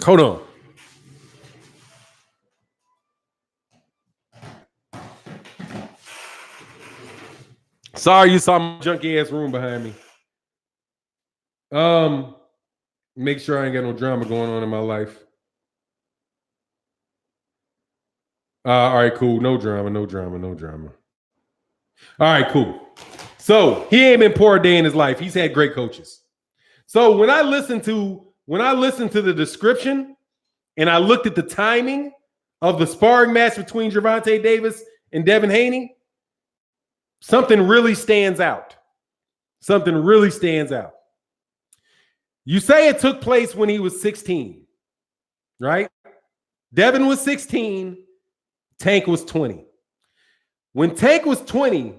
on. Sorry you saw my junky ass room behind me. Make sure I ain't got no drama going on in my life. All right, cool. No drama. All right, cool. So he ain't been poor a day in his life. He's had great coaches. So when I listened to the description and I looked at the timing of the sparring match between Gervonta Davis and Devin Haney, something really stands out. You say it took place when he was 16, right? Devin was 16, Tank was 20. When Tank was 20,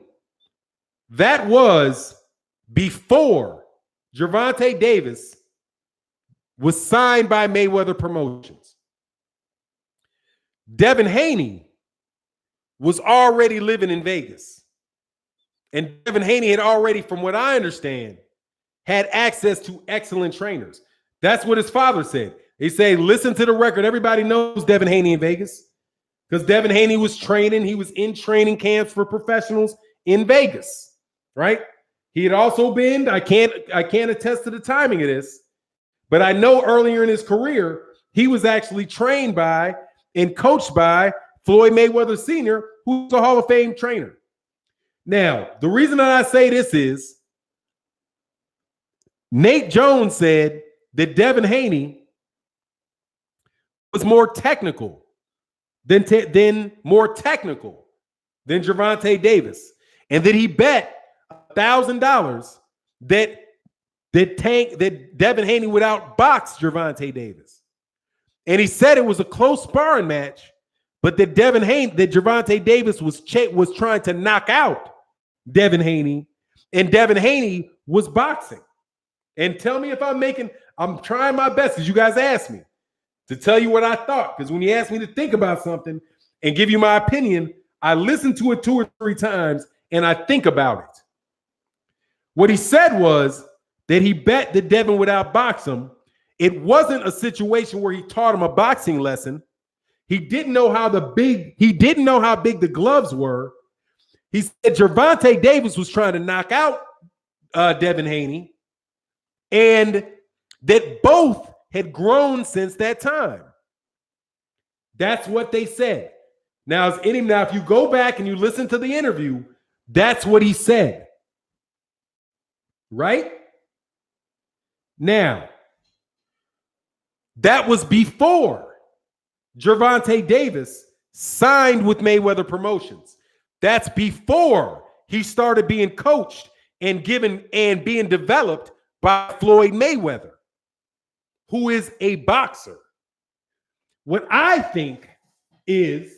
that was before Gervonta Davis was signed by Mayweather Promotions. Devin Haney was already living in Vegas. And Devin Haney had already, from what I understand, had access to excellent trainers. That's what his father said. He said, listen to the record. Everybody knows Devin Haney in Vegas because Devin Haney was training. He was in training camps for professionals in Vegas, right? He had also been, I can't attest to the timing of this, but I know earlier in his career, he was actually trained by and coached by Floyd Mayweather Sr., who's a Hall of Fame trainer. Now, the reason that I say this is Nate Jones said that Devin Haney was more technical than Gervonta Davis, and that he bet $1,000 that Devin Haney would outbox Gervonta Davis, and he said it was a close sparring match, but that Gervonta Davis was trying to knock out Devin Haney, and Devin Haney was boxing. And tell me if I'm trying my best, as you guys asked me, to tell you what I thought. Because when you asked me to think about something and give you my opinion, I listen to it 2 or 3 times and I think about it. What he said was that he bet that Devin would outbox him. It wasn't a situation where he taught him a boxing lesson. He didn't know how big the gloves were. He said Gervonta Davis was trying to knock out Devin Haney, and that both had grown since that time. That's what they said. Now, if you go back and you listen to the interview, that's what he said. Right? Now, that was before Gervonta Davis signed with Mayweather Promotions. That's before he started being coached and being developed by Floyd Mayweather, who is a boxer. What I think is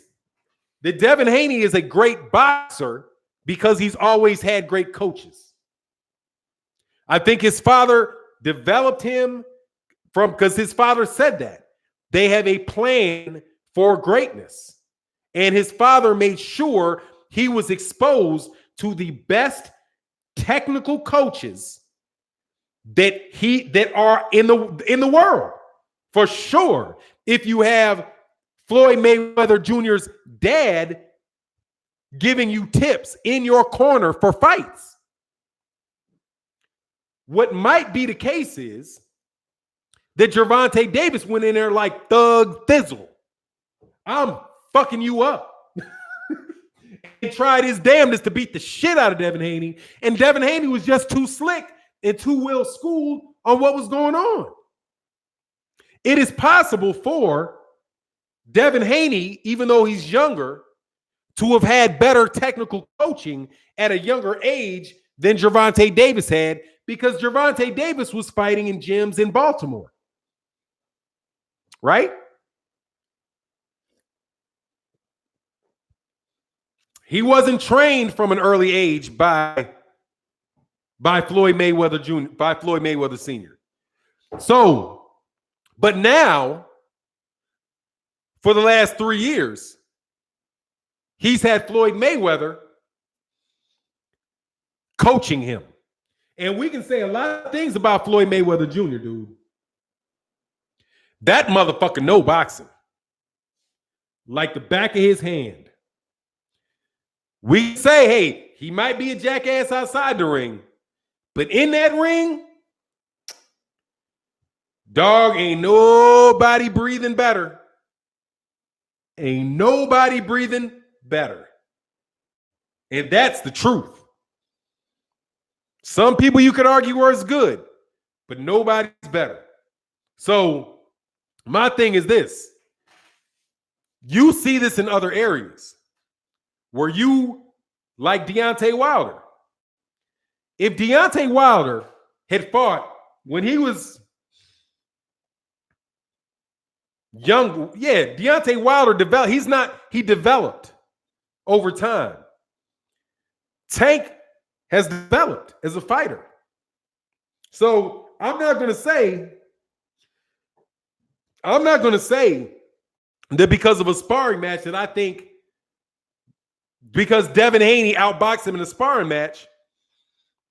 that Devin Haney is a great boxer because he's always had great coaches. I think his father developed him because his father said that. They have a plan for greatness. And his father made sure he was exposed to the best technical coaches that are in the world. For sure. If you have Floyd Mayweather Jr.'s dad giving you tips in your corner for fights. What might be the case is that Gervonta Davis went in there like Thug Thizzle. I'm fucking you up. He tried his damnedest to beat the shit out of Devin Haney, and Devin Haney was just too slick and too well schooled on what was going on. It is possible for Devin Haney, even though he's younger, to have had better technical coaching at a younger age than Gervonta Davis had, because Gervonta Davis was fighting in gyms in Baltimore. Right? He wasn't trained from an early age by Floyd Mayweather Jr., by Floyd Mayweather Sr. So, but now, for the last 3 years, he's had Floyd Mayweather coaching him. And we can say a lot of things about Floyd Mayweather Jr., dude. That motherfucker know boxing like the back of his hand. We say, hey, he might be a jackass outside the ring, but in that ring, dog, ain't nobody breathing better. Ain't nobody breathing better. And that's the truth. Some people you could argue are as good, but nobody's better. So my thing is this. You see this in other areas where you, like Deontay Wilder. If Deontay Wilder had fought when he was young, yeah, Deontay Wilder developed. He developed over time. Tank has developed as a fighter. So I'm not going to say that because of a sparring match that I think because Devin Haney outboxed him in a sparring match,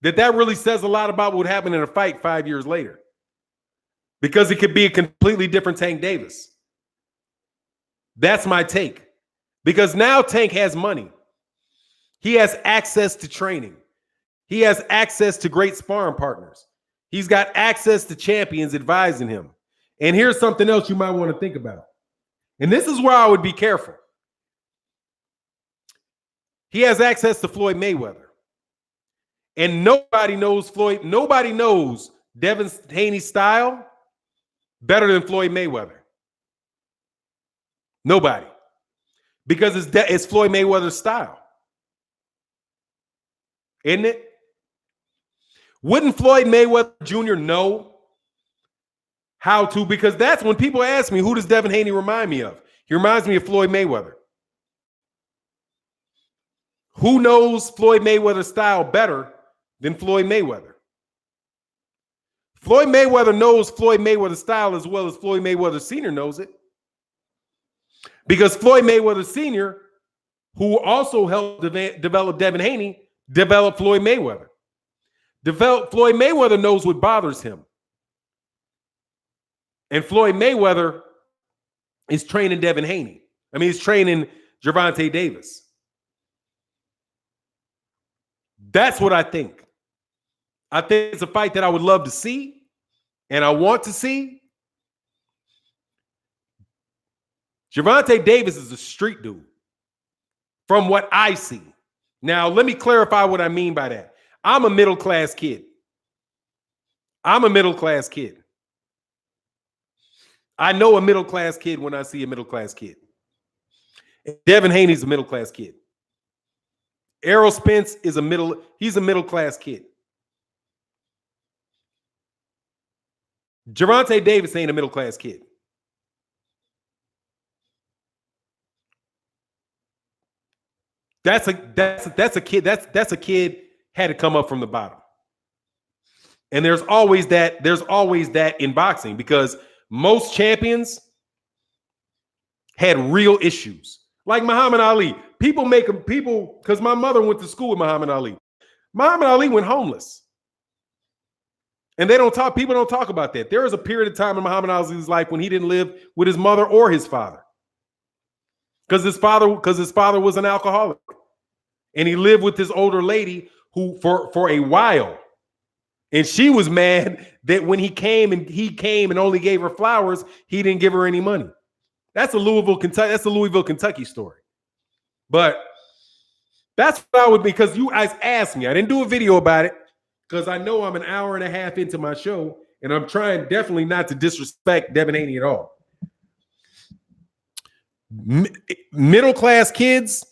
that really says a lot about what happened in a fight 5 years later. Because it could be a completely different Tank Davis. That's my take. Because now Tank has money. He has access to training. He has access to great sparring partners. He's got access to champions advising him. And here's something else you might want to think about. And this is where I would be careful. He has access to Floyd Mayweather. And nobody knows Devin Haney's style better than Floyd Mayweather. Nobody. Because it's Floyd Mayweather's style. Isn't it? Wouldn't Floyd Mayweather Jr. know how to? Because that's when people ask me, who does Devin Haney remind me of? He reminds me of Floyd Mayweather. Who knows Floyd Mayweather's style better than Floyd Mayweather? Floyd Mayweather knows Floyd Mayweather's style as well as Floyd Mayweather Sr. knows it. Because Floyd Mayweather Sr., who also helped develop Devin Haney, developed Floyd Mayweather. Floyd Mayweather knows what bothers him. And Floyd Mayweather is training Devin Haney. He's training Gervonta Davis. That's what I think. I think it's a fight that I would love to see and I want to see. Gervonta Davis is a street dude from what I see. Now, let me clarify what I mean by that. I'm a middle-class kid. I know a middle-class kid when I see a middle-class kid. Devin Haney's a middle-class kid. Errol Spence is he's a middle-class kid. Gervonta Davis ain't a middle-class kid. That's a kid had to come up from the bottom. And there's always that in boxing, because most champions had real issues. Like Muhammad Ali. People because my mother went to school with Muhammad Ali. Muhammad Ali went homeless. And people don't talk about that. There was a period of time in Muhammad Ali's life when he didn't live with his mother or his father. Because his father was an alcoholic. And he lived with this older lady who for a while. And she was mad that when he came and only gave her flowers, he didn't give her any money. That's a Louisville, Kentucky story. But that's what I would, because you guys asked me. I didn't do a video about it because I know I'm an hour and a half into my show, and I'm trying definitely not to disrespect Devin Haney at all. Middle-class kids,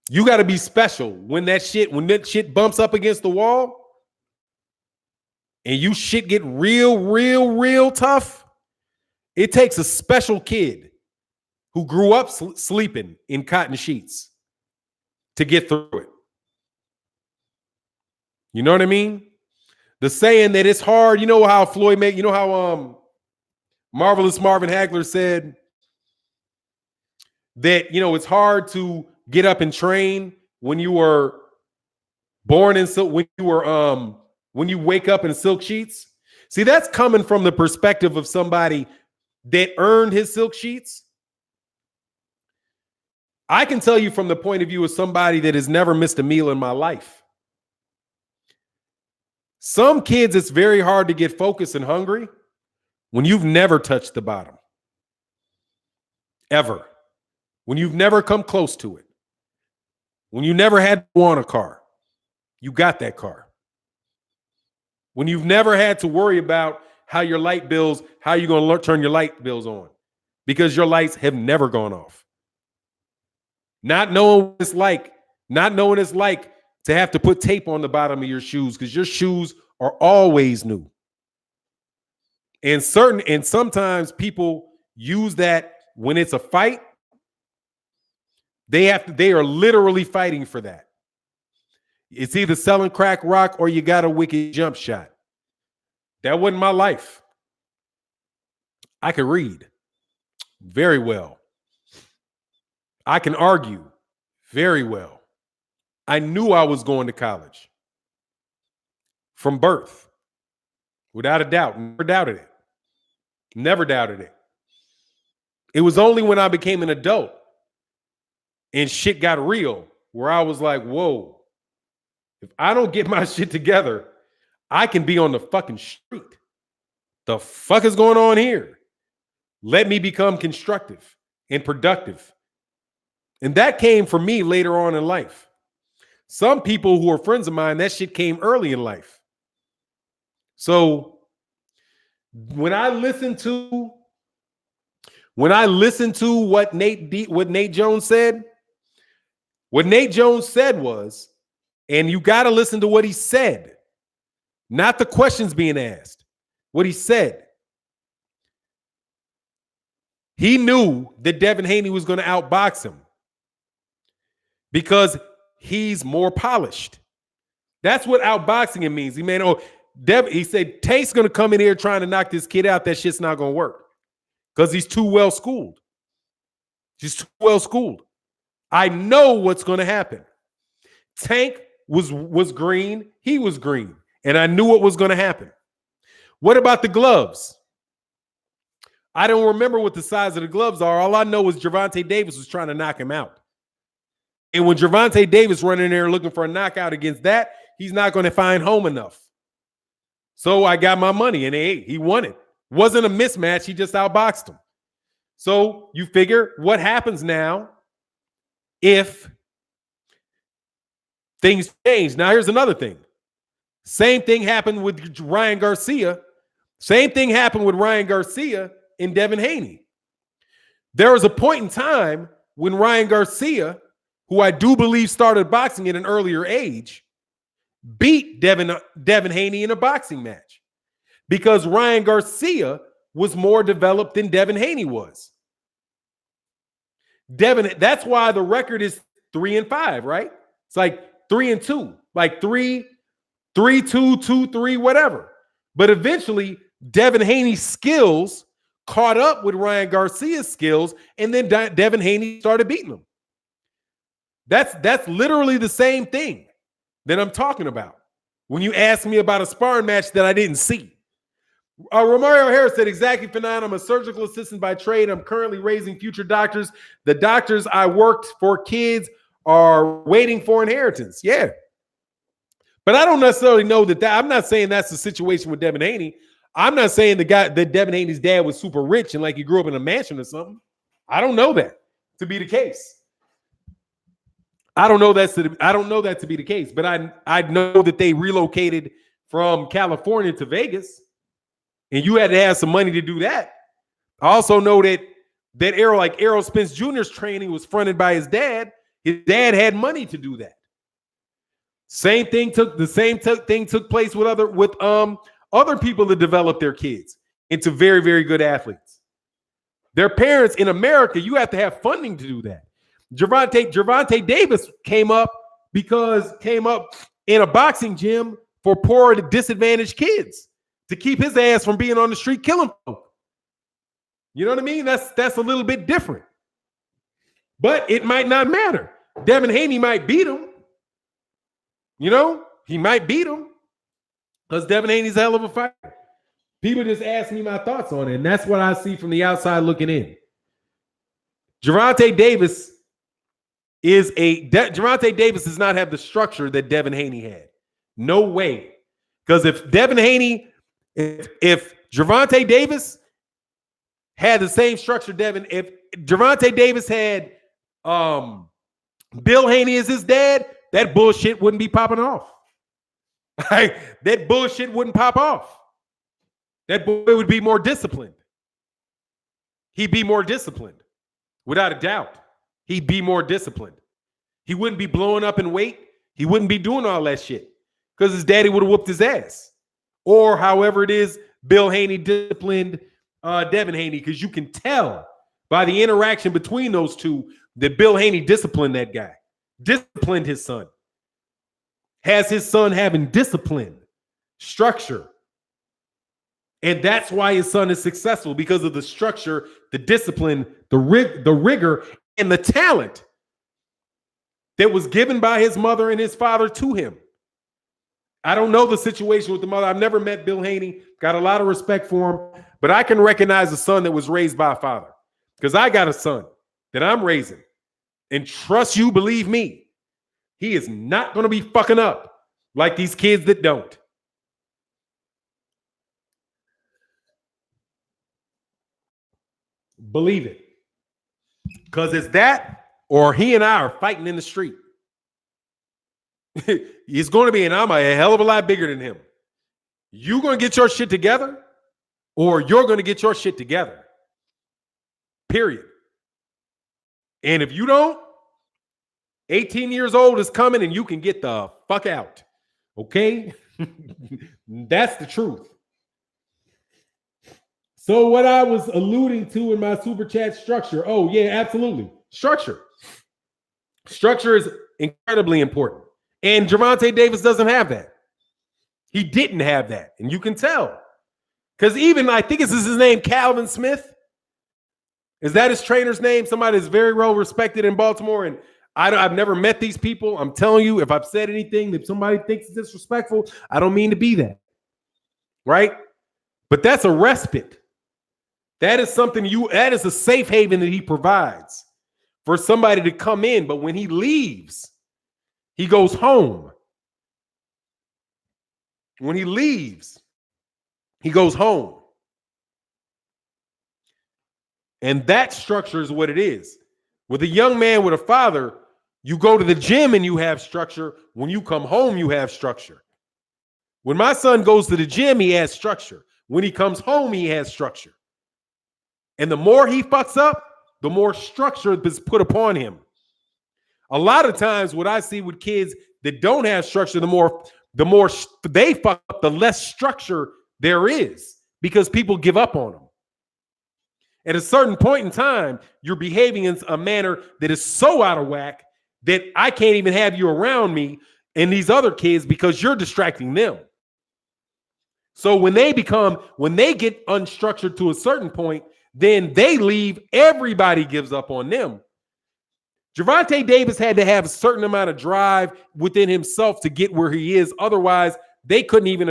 you got to be special when that shit bumps up against the wall and you shit get real tough. It takes a special kid who grew up sleeping in cotton sheets to get through it. You know what I mean? The saying that it's hard, you know how Marvelous Marvin Hagler said that, it's hard to get up and train when you were born in silk, when you wake up in silk sheets. See, that's coming from the perspective of somebody that earned his silk sheets. I can tell you from the point of view of somebody that has never missed a meal in my life. Some kids, it's very hard to get focused and hungry when you've never touched the bottom. Ever. When you've never come close to it. When you never had to want a car. You got that car. When you've never had to worry about how you're going to turn your light bills on because your lights have never gone off. Not knowing what it's like to have to put tape on the bottom of your shoes because your shoes are always new. And sometimes people use that when it's a fight. They are literally fighting for that. It's either selling crack rock or you got a wicked jump shot. That wasn't my life. I could read very well. I can argue very well. I knew I was going to college from birth, without a doubt. Never doubted it. Never doubted it. It was only when I became an adult and shit got real where I was like, whoa, if I don't get my shit together, I can be on the fucking street. The fuck is going on here? Let me become constructive and productive. And that came from me later on in life. Some people who are friends of mine, that shit came early in life. So when I listen to what Nate Jones said, was, and you got to listen to what he said, not the questions being asked, what he said. He knew that Devin Haney was going to outbox him because he's more polished. That's what outboxing him means. He said, Tate's going to come in here trying to knock this kid out. That shit's not going to work because he's too well schooled. He's too well schooled. I know what's going to happen. Tank was green. He was green. And I knew what was going to happen. What about the gloves? I don't remember what the size of the gloves are. All I know is Gervonta Davis was trying to knock him out. And when Gervonta Davis running there looking for a knockout against that, he's not going to find home enough. So I got my money, and he won it. Wasn't a mismatch. He just outboxed him. So you figure what happens now if things change. Now, here's another thing. Same thing happened with Ryan Garcia. Same thing happened with Ryan Garcia and Devin Haney. There was a point in time when Ryan Garcia, who I do believe started boxing at an earlier age, beat Devin Haney in a boxing match because Ryan Garcia was more developed than Devin Haney was. That's why the record is 3-5, right? It's like 3-2, like 3-2, 2-3, whatever. But eventually, Devin Haney's skills caught up with Ryan Garcia's skills, and then Devin Haney started beating him. That's literally the same thing that I'm talking about when you ask me about a sparring match that I didn't see. Romario Harris said, exactly, Fannon. I'm a surgical assistant by trade. I'm currently raising future doctors. The doctors I worked for kids are waiting for inheritance. Yeah. But I don't necessarily know that I'm not saying that's the situation with Devin Haney. I'm not saying that Devin Haney's dad was super rich and like he grew up in a mansion or something. I don't know that to be the case. I don't know that to be the case, but I know that they relocated from California to Vegas, and you had to have some money to do that. I also know that Errol Spence Jr.'s training was fronted by his dad. His dad had money to do that. Same thing took place with other people that developed their kids into very, very good athletes. Their parents in America, you have to have funding to do that. Gervonta Davis came up in a boxing gym for poor, disadvantaged kids to keep his ass from being on the street killing folk. You know what I mean? That's a little bit different. But it might not matter. Devin Haney might beat him. You know, he might beat him because Devin Haney's a hell of a fighter. People just ask me my thoughts on it, and that's what I see from the outside looking in. Gervonta Davis does not have the structure that Devin Haney had. No way. Because if Gervonta Davis had the same structure, if Gervonta Davis had Bill Haney as his dad, that bullshit wouldn't be popping off. That bullshit wouldn't pop off. That boy would be more disciplined. He'd be more disciplined. Without a doubt. He'd be more disciplined. He wouldn't be blowing up in weight. He wouldn't be doing all that shit because his daddy would have whooped his ass. Or however it is, Bill Haney disciplined Devin Haney, because you can tell by the interaction between those two that Bill Haney disciplined that guy, disciplined his son, has his son having discipline, structure. And that's why his son is successful, because of the structure, the discipline, the rigor, and the talent that was given by his mother and his father to him. I don't know the situation with the mother. I've never met Bill Haney. Got a lot of respect for him. But I can recognize a son that was raised by a father, because I got a son that I'm raising. And trust you, believe me, he is not going to be fucking up like these kids that don't. Believe it. Because it's that, or he and I are fighting in the street. He's going to be, and I'm a hell of a lot bigger than him. You going to get your shit together, or you're going to get your shit together. Period. And if you don't, 18 years old is coming and you can get the fuck out. Okay? That's the truth. So what I was alluding to in my super chat structure. Oh, yeah, absolutely. Structure. Structure is incredibly important. And Gervonta Davis doesn't have that. He didn't have that. And you can tell. Because even, I think this is his name, Calvin Smith. Is that his trainer's name? Somebody that's very well respected in Baltimore. And I've never met these people. I'm telling you, if I've said anything that somebody thinks is disrespectful, I don't mean to be that. Right? But that's a respite. That is something that is a safe haven that he provides for somebody to come in. But when he leaves, he goes home. When he leaves, he goes home. And that structure is what it is. With a young man with a father, you go to the gym and you have structure. When you come home, you have structure. When my son goes to the gym, he has structure. When he comes home, he has structure. And the more he fucks up, the more structure is put upon him. A lot of times what I see with kids that don't have structure, the more they fuck up, the less structure there is because people give up on them. At a certain point in time, you're behaving in a manner that is so out of whack that I can't even have you around me and these other kids because you're distracting them. So when they get unstructured to a certain point, then they leave, everybody gives up on them. Gervonta Davis had to have a certain amount of drive within himself to get where he is. Otherwise, they couldn't even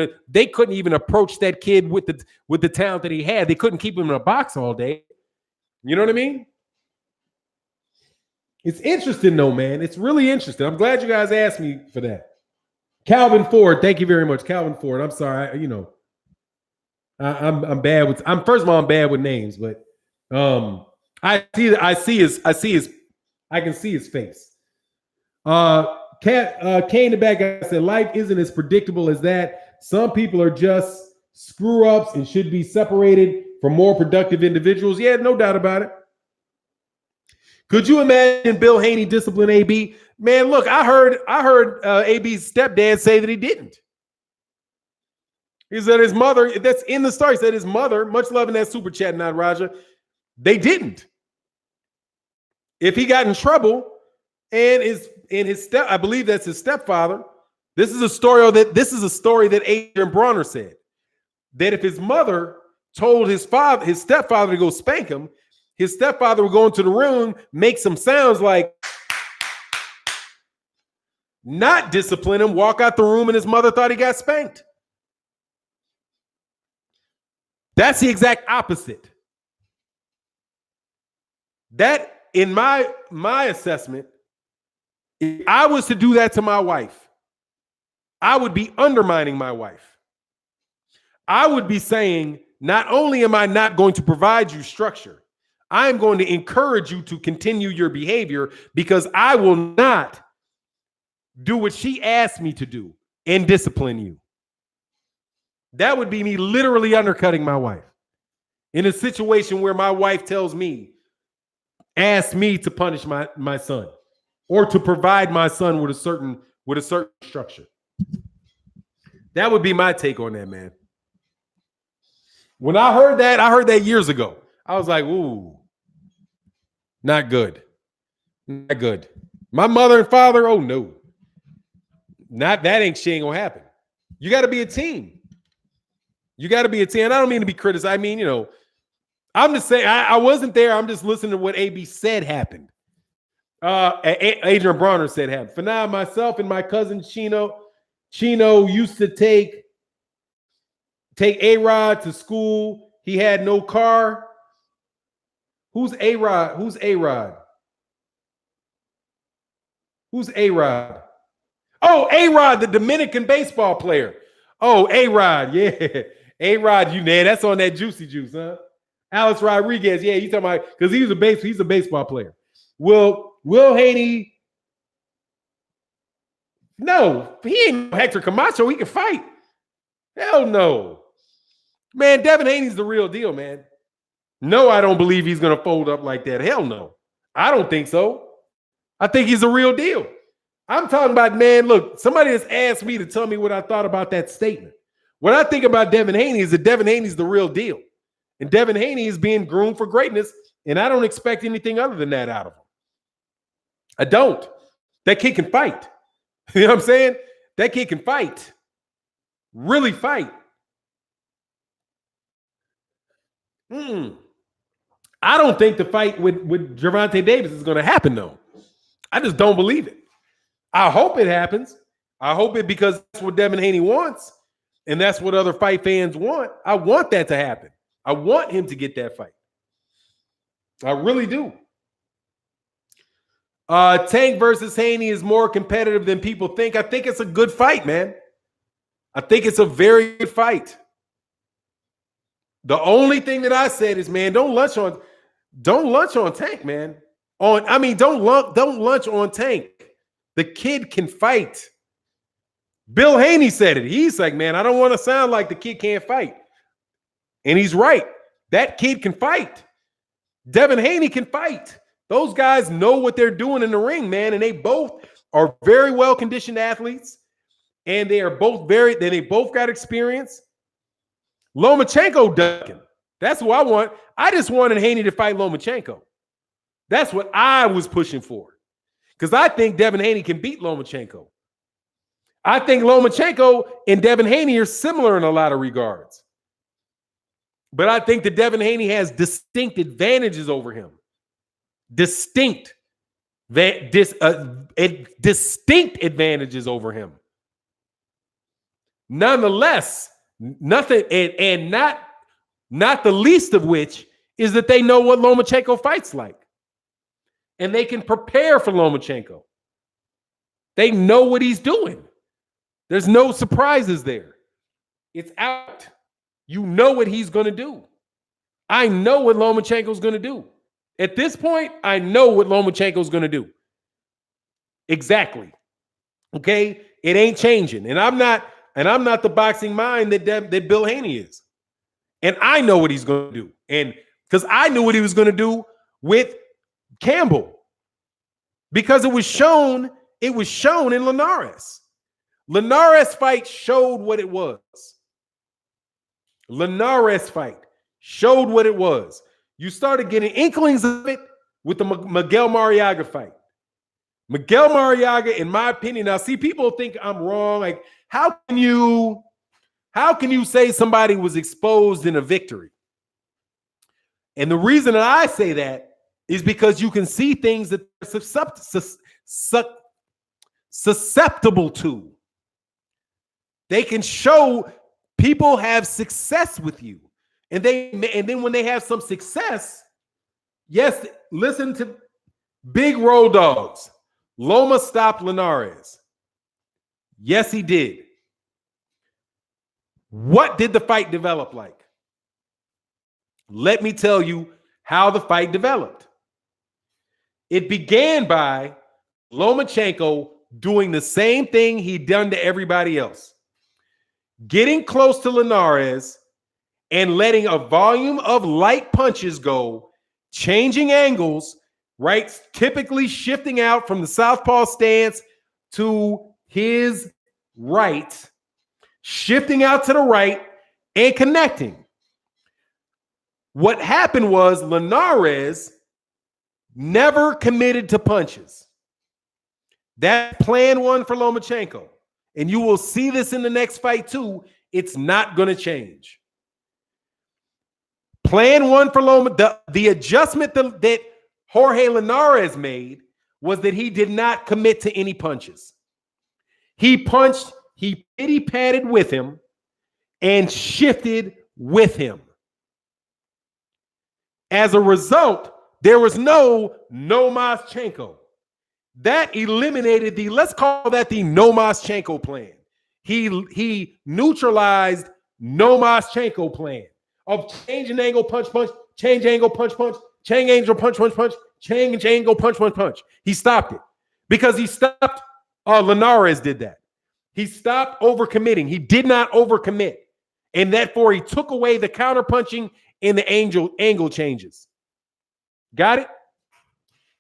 approach that kid with the talent that he had. They couldn't keep him in a box all day. You know what I mean? It's interesting though, man. It's really interesting. I'm glad you guys asked me for that. Calvin Ford, thank you very much, Calvin Ford. I'm sorry, I'm bad with. First of all, I'm bad with names, but I can see his face. Kane the bad guy said, life isn't as predictable as that. Some people are just screw ups and should be separated from more productive individuals. Yeah, no doubt about it. Could you imagine Bill Haney discipline AB? Man, look, I heard AB's stepdad say that he didn't. He said his mother, that's in the story, he said his mother, much love in that super chat, not Raja, they didn't. If he got in trouble and I believe that's his stepfather. This is a story that Adrian Bronner said. That if his mother told his stepfather to go spank him, his stepfather would go into the room, make some sounds like not discipline him, walk out the room, and his mother thought he got spanked. That's the exact opposite. That, in my assessment, if I was to do that to my wife, I would be undermining my wife. I would be saying, not only am I not going to provide you structure, I am going to encourage you to continue your behavior because I will not do what she asked me to do and discipline you. That would be me literally undercutting my wife in a situation where my wife tells me, ask me to punish my son or to provide my son with a certain structure. That would be my take on that, man. When I heard that years ago. I was like, ooh, not good. Not good. My mother and father, oh no. She ain't gonna happen. You got to be a team. You got to be a team. And I don't mean to be criticized. I mean, I'm just saying I wasn't there. I'm just listening to what AB said happened. Adrian Bronner said happened. For now, myself and my cousin Chino used to take A-Rod to school. He had no car. Who's A-Rod? Who's A-Rod? Who's A-Rod? Oh, A-Rod, the Dominican baseball player. Oh, A-Rod, yeah. A-Rod, that's on that juicy juice, huh? Alex Rodriguez, yeah, you talking about, because he's a baseball player. Will Haney? No, he ain't Hector Camacho. He can fight. Hell no. Man, Devin Haney's the real deal, man. No, I don't believe he's going to fold up like that. Hell no. I don't think so. I think he's a real deal. I'm talking about, man, look, somebody has asked me to tell me what I thought about that statement. What I think about Devin Haney is that Devin Haney's the real deal. And Devin Haney is being groomed for greatness, and I don't expect anything other than that out of him. I don't. That kid can fight. You know what I'm saying? That kid can fight. Really fight. I don't think the fight with Gervonta Davis is going to happen, though. I just don't believe it. I hope it happens. I hope it because that's what Devin Haney wants, and that's what other fight fans want. I want that to happen. I want him to get that fight. I really do. Tank versus Haney is more competitive than people think. I think it's a good fight, man. I think it's a very good fight. The only thing that I said is, man, don't lunch on. Don't lunch on Tank, man. Don't lunch on Tank. The kid can fight. Bill Haney said it. He's like, man, I don't want to sound like the kid can't fight. And he's right. That kid can fight. Devin Haney can fight. Those guys know what they're doing in the ring, man. And they both are very well-conditioned athletes. And they both got experience. Lomachenko ducking. That's what I want. I just wanted Haney to fight Lomachenko. That's what I was pushing for. Because I think Devin Haney can beat Lomachenko. I think Lomachenko and Devin Haney are similar in a lot of regards. But I think that Devin Haney has distinct advantages over him. Distinct advantages over him. Nonetheless, nothing, and not the least of which is that they know what Lomachenko fights like. And they can prepare for Lomachenko. They know what he's doing. There's no surprises there. It's out. You know what he's going to do. I know what Lomachenko's going to do. At this point, I know what Lomachenko's going to do. Exactly. Okay? It ain't changing. And I'm not the boxing mind that Bill Haney is. And I know what he's going to do. And because I knew what he was going to do with Campbell. Because it was shown in Linares. Linares fight showed what it was. Linares fight showed what it was. You started getting inklings of it with the Miguel Mariaga fight. Miguel Mariaga, in my opinion, now see, people think I'm wrong. Like, how can you say somebody was exposed in a victory? And the reason that I say that is because you can see things that they're susceptible to. They can show people have success with you. And then when they have some success, yes, listen to Big Road Dogs. Loma stopped Linares. Yes, he did. What did the fight develop like? Let me tell you how the fight developed. It began by Lomachenko doing the same thing he'd done to everybody else. Getting close to Linares and letting a volume of light punches go, changing angles, right? Typically shifting out from the southpaw stance to his right, shifting out to the right and connecting. What happened was Linares never committed to punches. That's plan one for Lomachenko. And you will see this in the next fight too. It's not going to change. Plan one for Loma. The adjustment that Jorge Linares made was that he did not commit to any punches. He punched, he pity-patted with him and shifted with him. As a result, there was no Lomachenko. That eliminated let's call that the Lomachenko plan. He neutralized Lomachenko plan of change an angle, punch, change angle, punch, change angle, punch, change angle, punch. He stopped it because he stopped. Linares did that. He stopped overcommitting. He did not overcommit. And therefore, he took away the counter punching and the angle changes. Got it?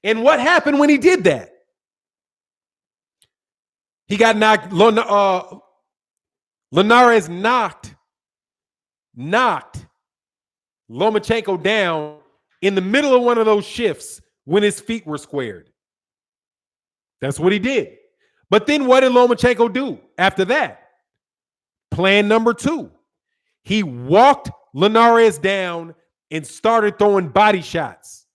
And what happened when he did that? He got knocked. Linares knocked Lomachenko down in the middle of one of those shifts when his feet were squared. That's what he did. But then what did Lomachenko do after that? Plan number two. He walked Linares down and started throwing body shots.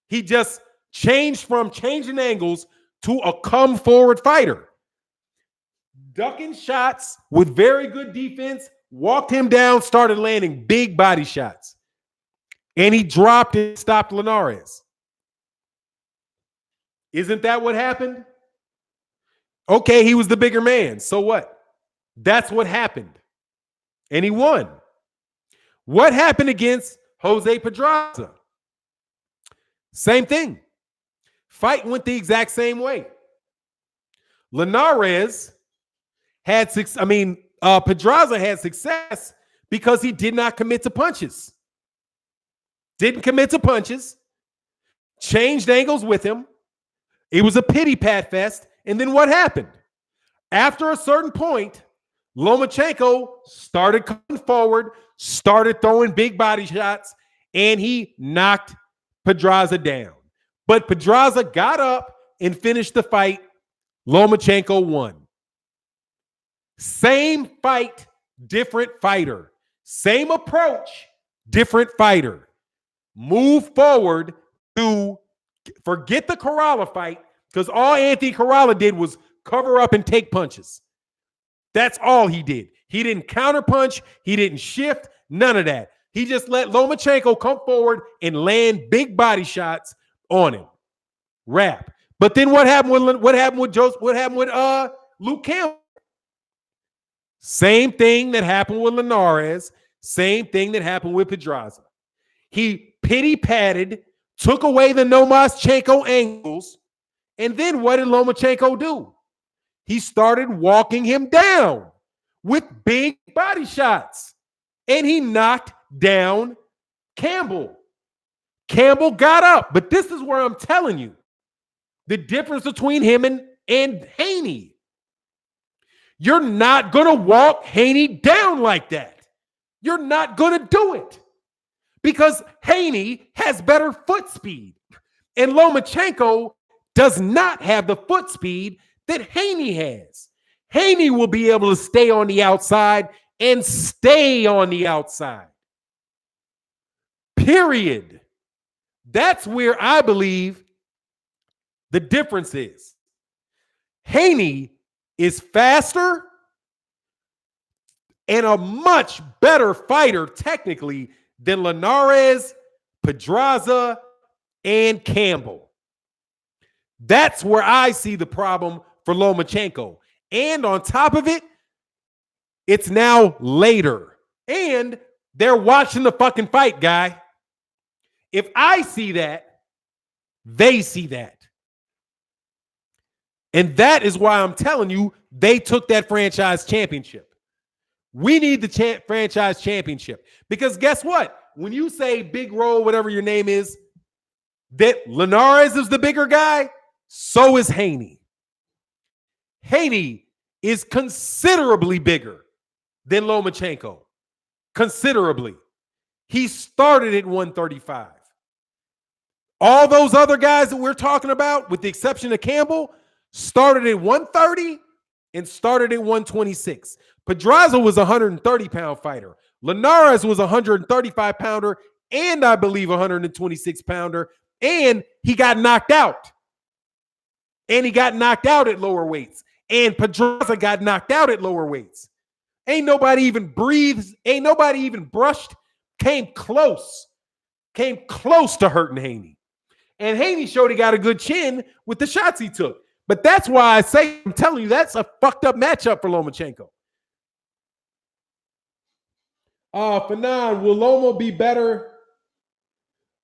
He just changed from changing angles to a come forward fighter. Ducking shots with very good defense, walked him down, started landing big body shots. And he dropped and stopped Linares. Isn't that what happened? Okay, he was the bigger man. So what? That's what happened. And he won. What happened against Jose Pedraza? Same thing. Fight went the exact same way. Linares had Pedraza had success because he did not commit to punches. Didn't commit to punches. Changed angles with him. It was a pity pat fest. And then what happened? After a certain point, Lomachenko started coming forward, started throwing big body shots, and he knocked Pedraza down. But Pedraza got up and finished the fight. Lomachenko won. Same fight, different fighter. Same approach, different fighter. Move forward to forget the Corrala fight, because all Anthony Corrala did was cover up and take punches. That's all he did. He didn't counterpunch. He didn't shift. None of that. He just let Lomachenko come forward and land big body shots on him. Wrap. But then what happened with Luke Campbell? Same thing that happened with Linares. Same thing that happened with Pedraza. He pity-patted, took away the Lomachenko angles, and then what did Lomachenko do? He started walking him down with big body shots, and he knocked down Campbell. Campbell got up, but this is where I'm telling you the difference between him and Haney. You're not going to walk Haney down like that. You're not going to do it because Haney has better foot speed, and Lomachenko does not have the foot speed that Haney has. Haney will be able to stay on the outside and stay on the outside. Period. That's where I believe the difference is. Haney is faster and a much better fighter technically than Linares, Pedraza, and Campbell. That's where I see the problem for Lomachenko. And on top of it, it's now later. And they're watching the fucking fight, guy. If I see that, they see that. And that is why I'm telling you, they took that franchise championship. We need the franchise championship. Because guess what? When you say Big Roll, whatever your name is, that Linares is the bigger guy, so is Haney. Haney is considerably bigger than Lomachenko. Considerably. He started at 135. All those other guys that we're talking about, with the exception of Campbell, started at 130 and started at 126. Pedraza was a 130-pound fighter. Linares was a 135-pounder and I believe a 126-pounder, and he got knocked out. And he got knocked out at lower weights. And Pedraza got knocked out at lower weights. Ain't nobody even breathed. Ain't nobody even brushed. Came close to hurting Haney. And Haney showed he got a good chin with the shots he took. But that's why I'm telling you, that's a fucked up matchup for Lomachenko. Fannon, will Loma be better?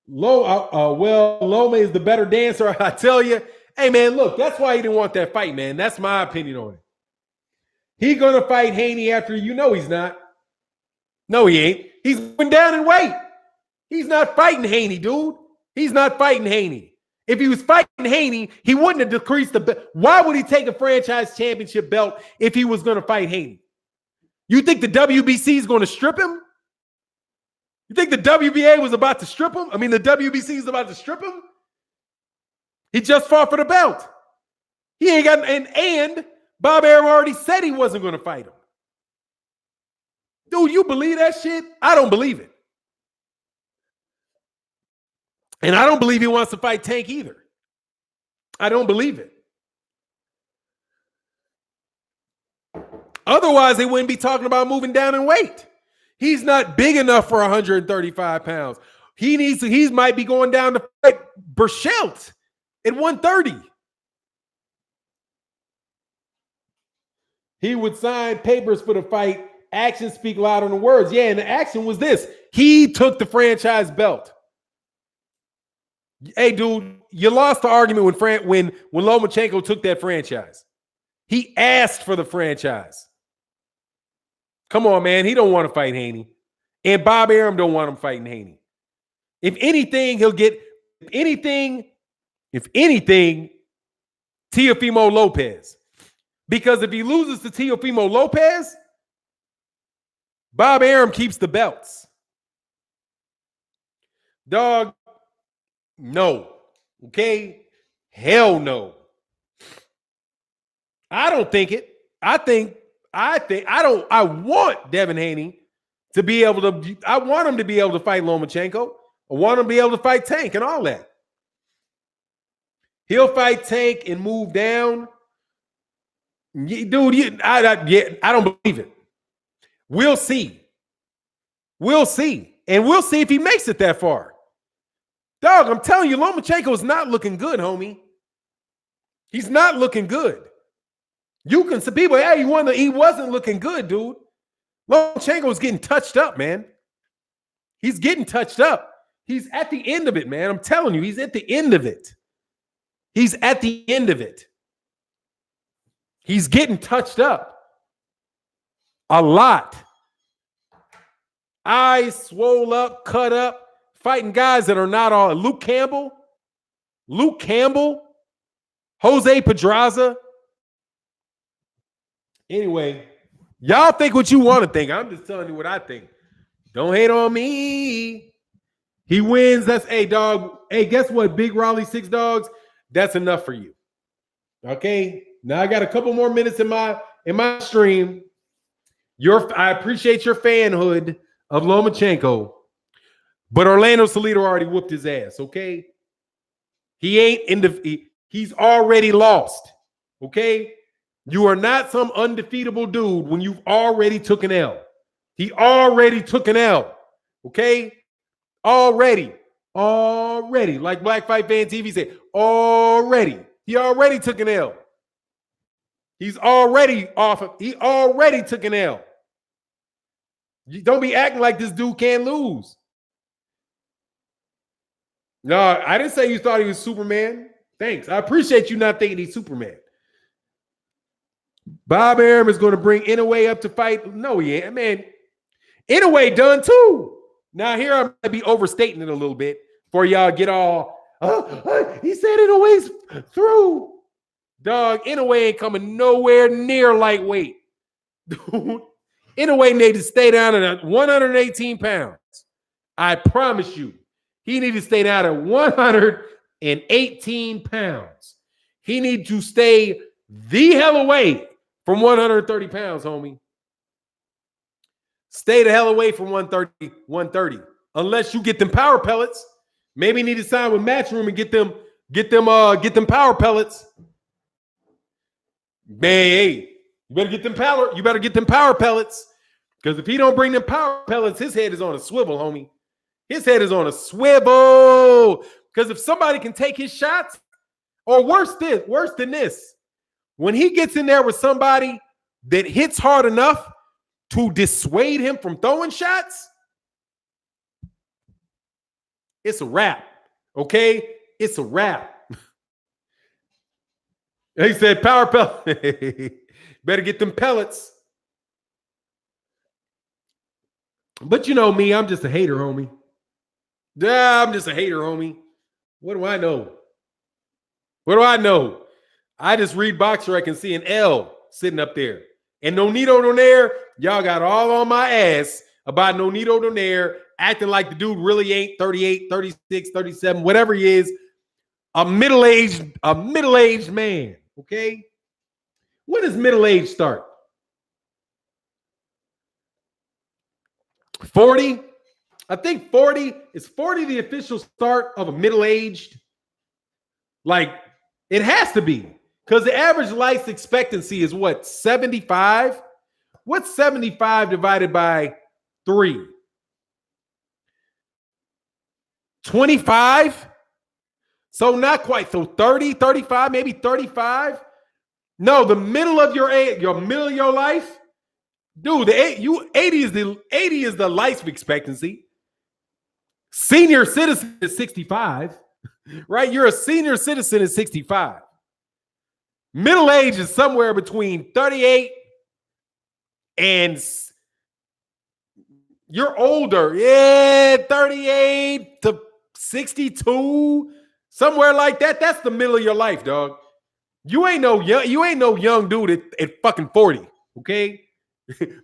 Loma is the better dancer, I tell you. Hey, man, look, that's why he didn't want that fight, man. That's my opinion on it. He's going to fight Haney after he's not. No, he ain't. He's going down in weight. He's not fighting Haney, dude. He's not fighting Haney. If he was fighting Haney, he wouldn't have decreased the belt. Why would he take a franchise championship belt if he was going to fight Haney? You think the WBC is going to strip him? You think the WBA was about to strip him? I mean, the WBC is about to strip him? He just fought for the belt. He ain't got, and Bob Arum already said he wasn't going to fight him. Dude, you believe that shit? I don't believe it. And I don't believe he wants to fight Tank either. I don't believe it. Otherwise, they wouldn't be talking about moving down in weight. He's not big enough for 135 pounds. He might be going down to fight Berchelt at 130. He would sign papers for the fight. Actions speak louder than words. Yeah, and the action was this. He took the franchise belt. Hey, dude, you lost the argument when Lomachenko took that franchise. He asked for the franchise. Come on, man. He don't want to fight Haney. And Bob Arum don't want him fighting Haney. If anything, Teofimo Lopez. Because if he loses to Teofimo Lopez, Bob Arum keeps the belts. Dog, no. Okay? Hell no. I don't think it. I want Devin Haney to be able to, I want him to be able to fight Lomachenko. I want him to be able to fight Tank and all that. He'll fight Tank and move down. Dude, I don't believe it. We'll see. We'll see. And we'll see if he makes it that far. Dog, I'm telling you, Lomachenko is not looking good, homie. He's not looking good. You can see people, hey, he wasn't looking good, dude. Lomachenko's getting touched up, man. He's getting touched up. He's at the end of it, man. I'm telling you, he's at the end of it. He's at the end of it. He's getting touched up. A lot. Eyes swole up, cut up, fighting guys that are not all. Luke Campbell, Jose Pedraza. Anyway, y'all think what you want to think. I'm just telling you what I think. Don't hate on me. He wins. That's, hey, dog. Hey, guess what? Big Raleigh 6 dogs. That's enough for you. Okay. Now I got a couple more minutes in my stream. I appreciate your fanhood of Lomachenko, but Orlando Salido already whooped his ass. Okay. He ain't in the. He's already lost. Okay. You are not some undefeatable dude when you've already took an L. He already took an L. Okay? Already. Like Black Fight Fan TV said, already. He already took an L. He already took an L. You don't be acting like this dude can't lose. No, I didn't say you thought he was Superman. Thanks. I appreciate you not thinking he's Superman. Bob Arum is going to bring Inoue up to fight. No, he ain't. Man, Inoue done too. Now, here I'm going to be overstating it a little bit for y'all get all, he said Inoue's through. Dog, Inoue ain't coming nowhere near lightweight. Dude, Inoue need to stay down at 118 pounds. I promise you. He need to stay down at 118 pounds. He need to stay the hell away from 130 pounds, homie. Stay the hell away from 130. Unless you get them power pellets. Maybe you need to sign with Matchroom and get them power pellets. Man, hey, you better get them power pellets. Because if he don't bring them power pellets, his head is on a swivel, homie. His head is on a swivel. Because if somebody can take his shots, or worse than this, when he gets in there with somebody that hits hard enough to dissuade him from throwing shots, it's a wrap. Okay? It's a wrap. He said, power pellet. Better get them pellets. But you know me, I'm just a hater, homie. Yeah, I'm just a hater, homie. What do I know? What do I know? I just read Boxer. I can see an L sitting up there. And Nonito Donaire, y'all got all on my ass about Nonito Donaire acting like the dude really ain't 38, 36, 37, whatever he is, a middle-aged man, okay? When does middle age start? 40? I think 40. Is 40 the official start of a middle-aged? Like, it has to be. Because the average life expectancy is what, 75? What's 75 divided by 3? 25? So not quite. So 30, 35, maybe 35? No, the middle of your age, middle of your life, dude, 80 is the life expectancy. Senior citizen is 65. right? You're a senior citizen at 65. Middle age is somewhere between 38 and you're older. Yeah, 38 to 62, somewhere like that. That's the middle of your life, dog. You ain't no young dude at fucking 40, okay?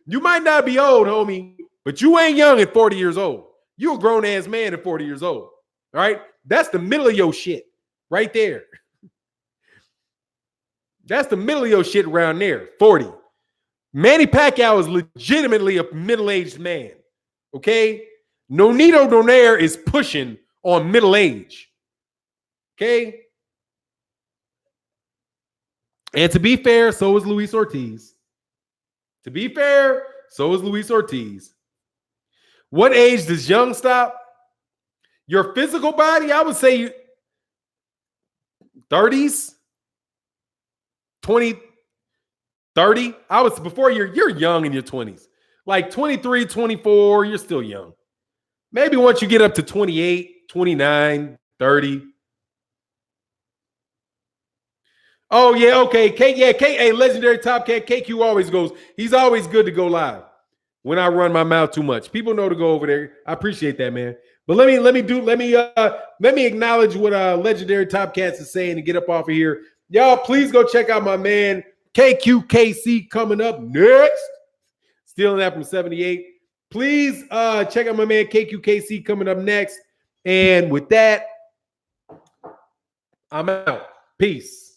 You might not be old, homie, but you ain't young at 40 years old. You a grown-ass man at 40 years old. All right? That's the middle of your shit right there. That's the middle of your shit around there, 40. Manny Pacquiao is legitimately a middle-aged man. Okay? Nonito Donaire is pushing on middle age. Okay? And to be fair, so is Luis Ortiz. To be fair, so is Luis Ortiz. What age does young stop? Your physical body, I would say 30s, 20, 30. I was before you're young in your 20s. Like 23, 24, you're still young. Maybe once you get up to 28, 29, 30. Oh, yeah, okay. Hey, legendary Top Cat, KQ always goes. He's always good to go live when I run my mouth too much. People know to go over there. I appreciate that, man. But let me acknowledge what legendary Top Cats is saying and get up off of here. Y'all, please go check out my man KQKC coming up next. Stealing that from 78. Please check out my man KQKC coming up next. And with that, I'm out. Peace.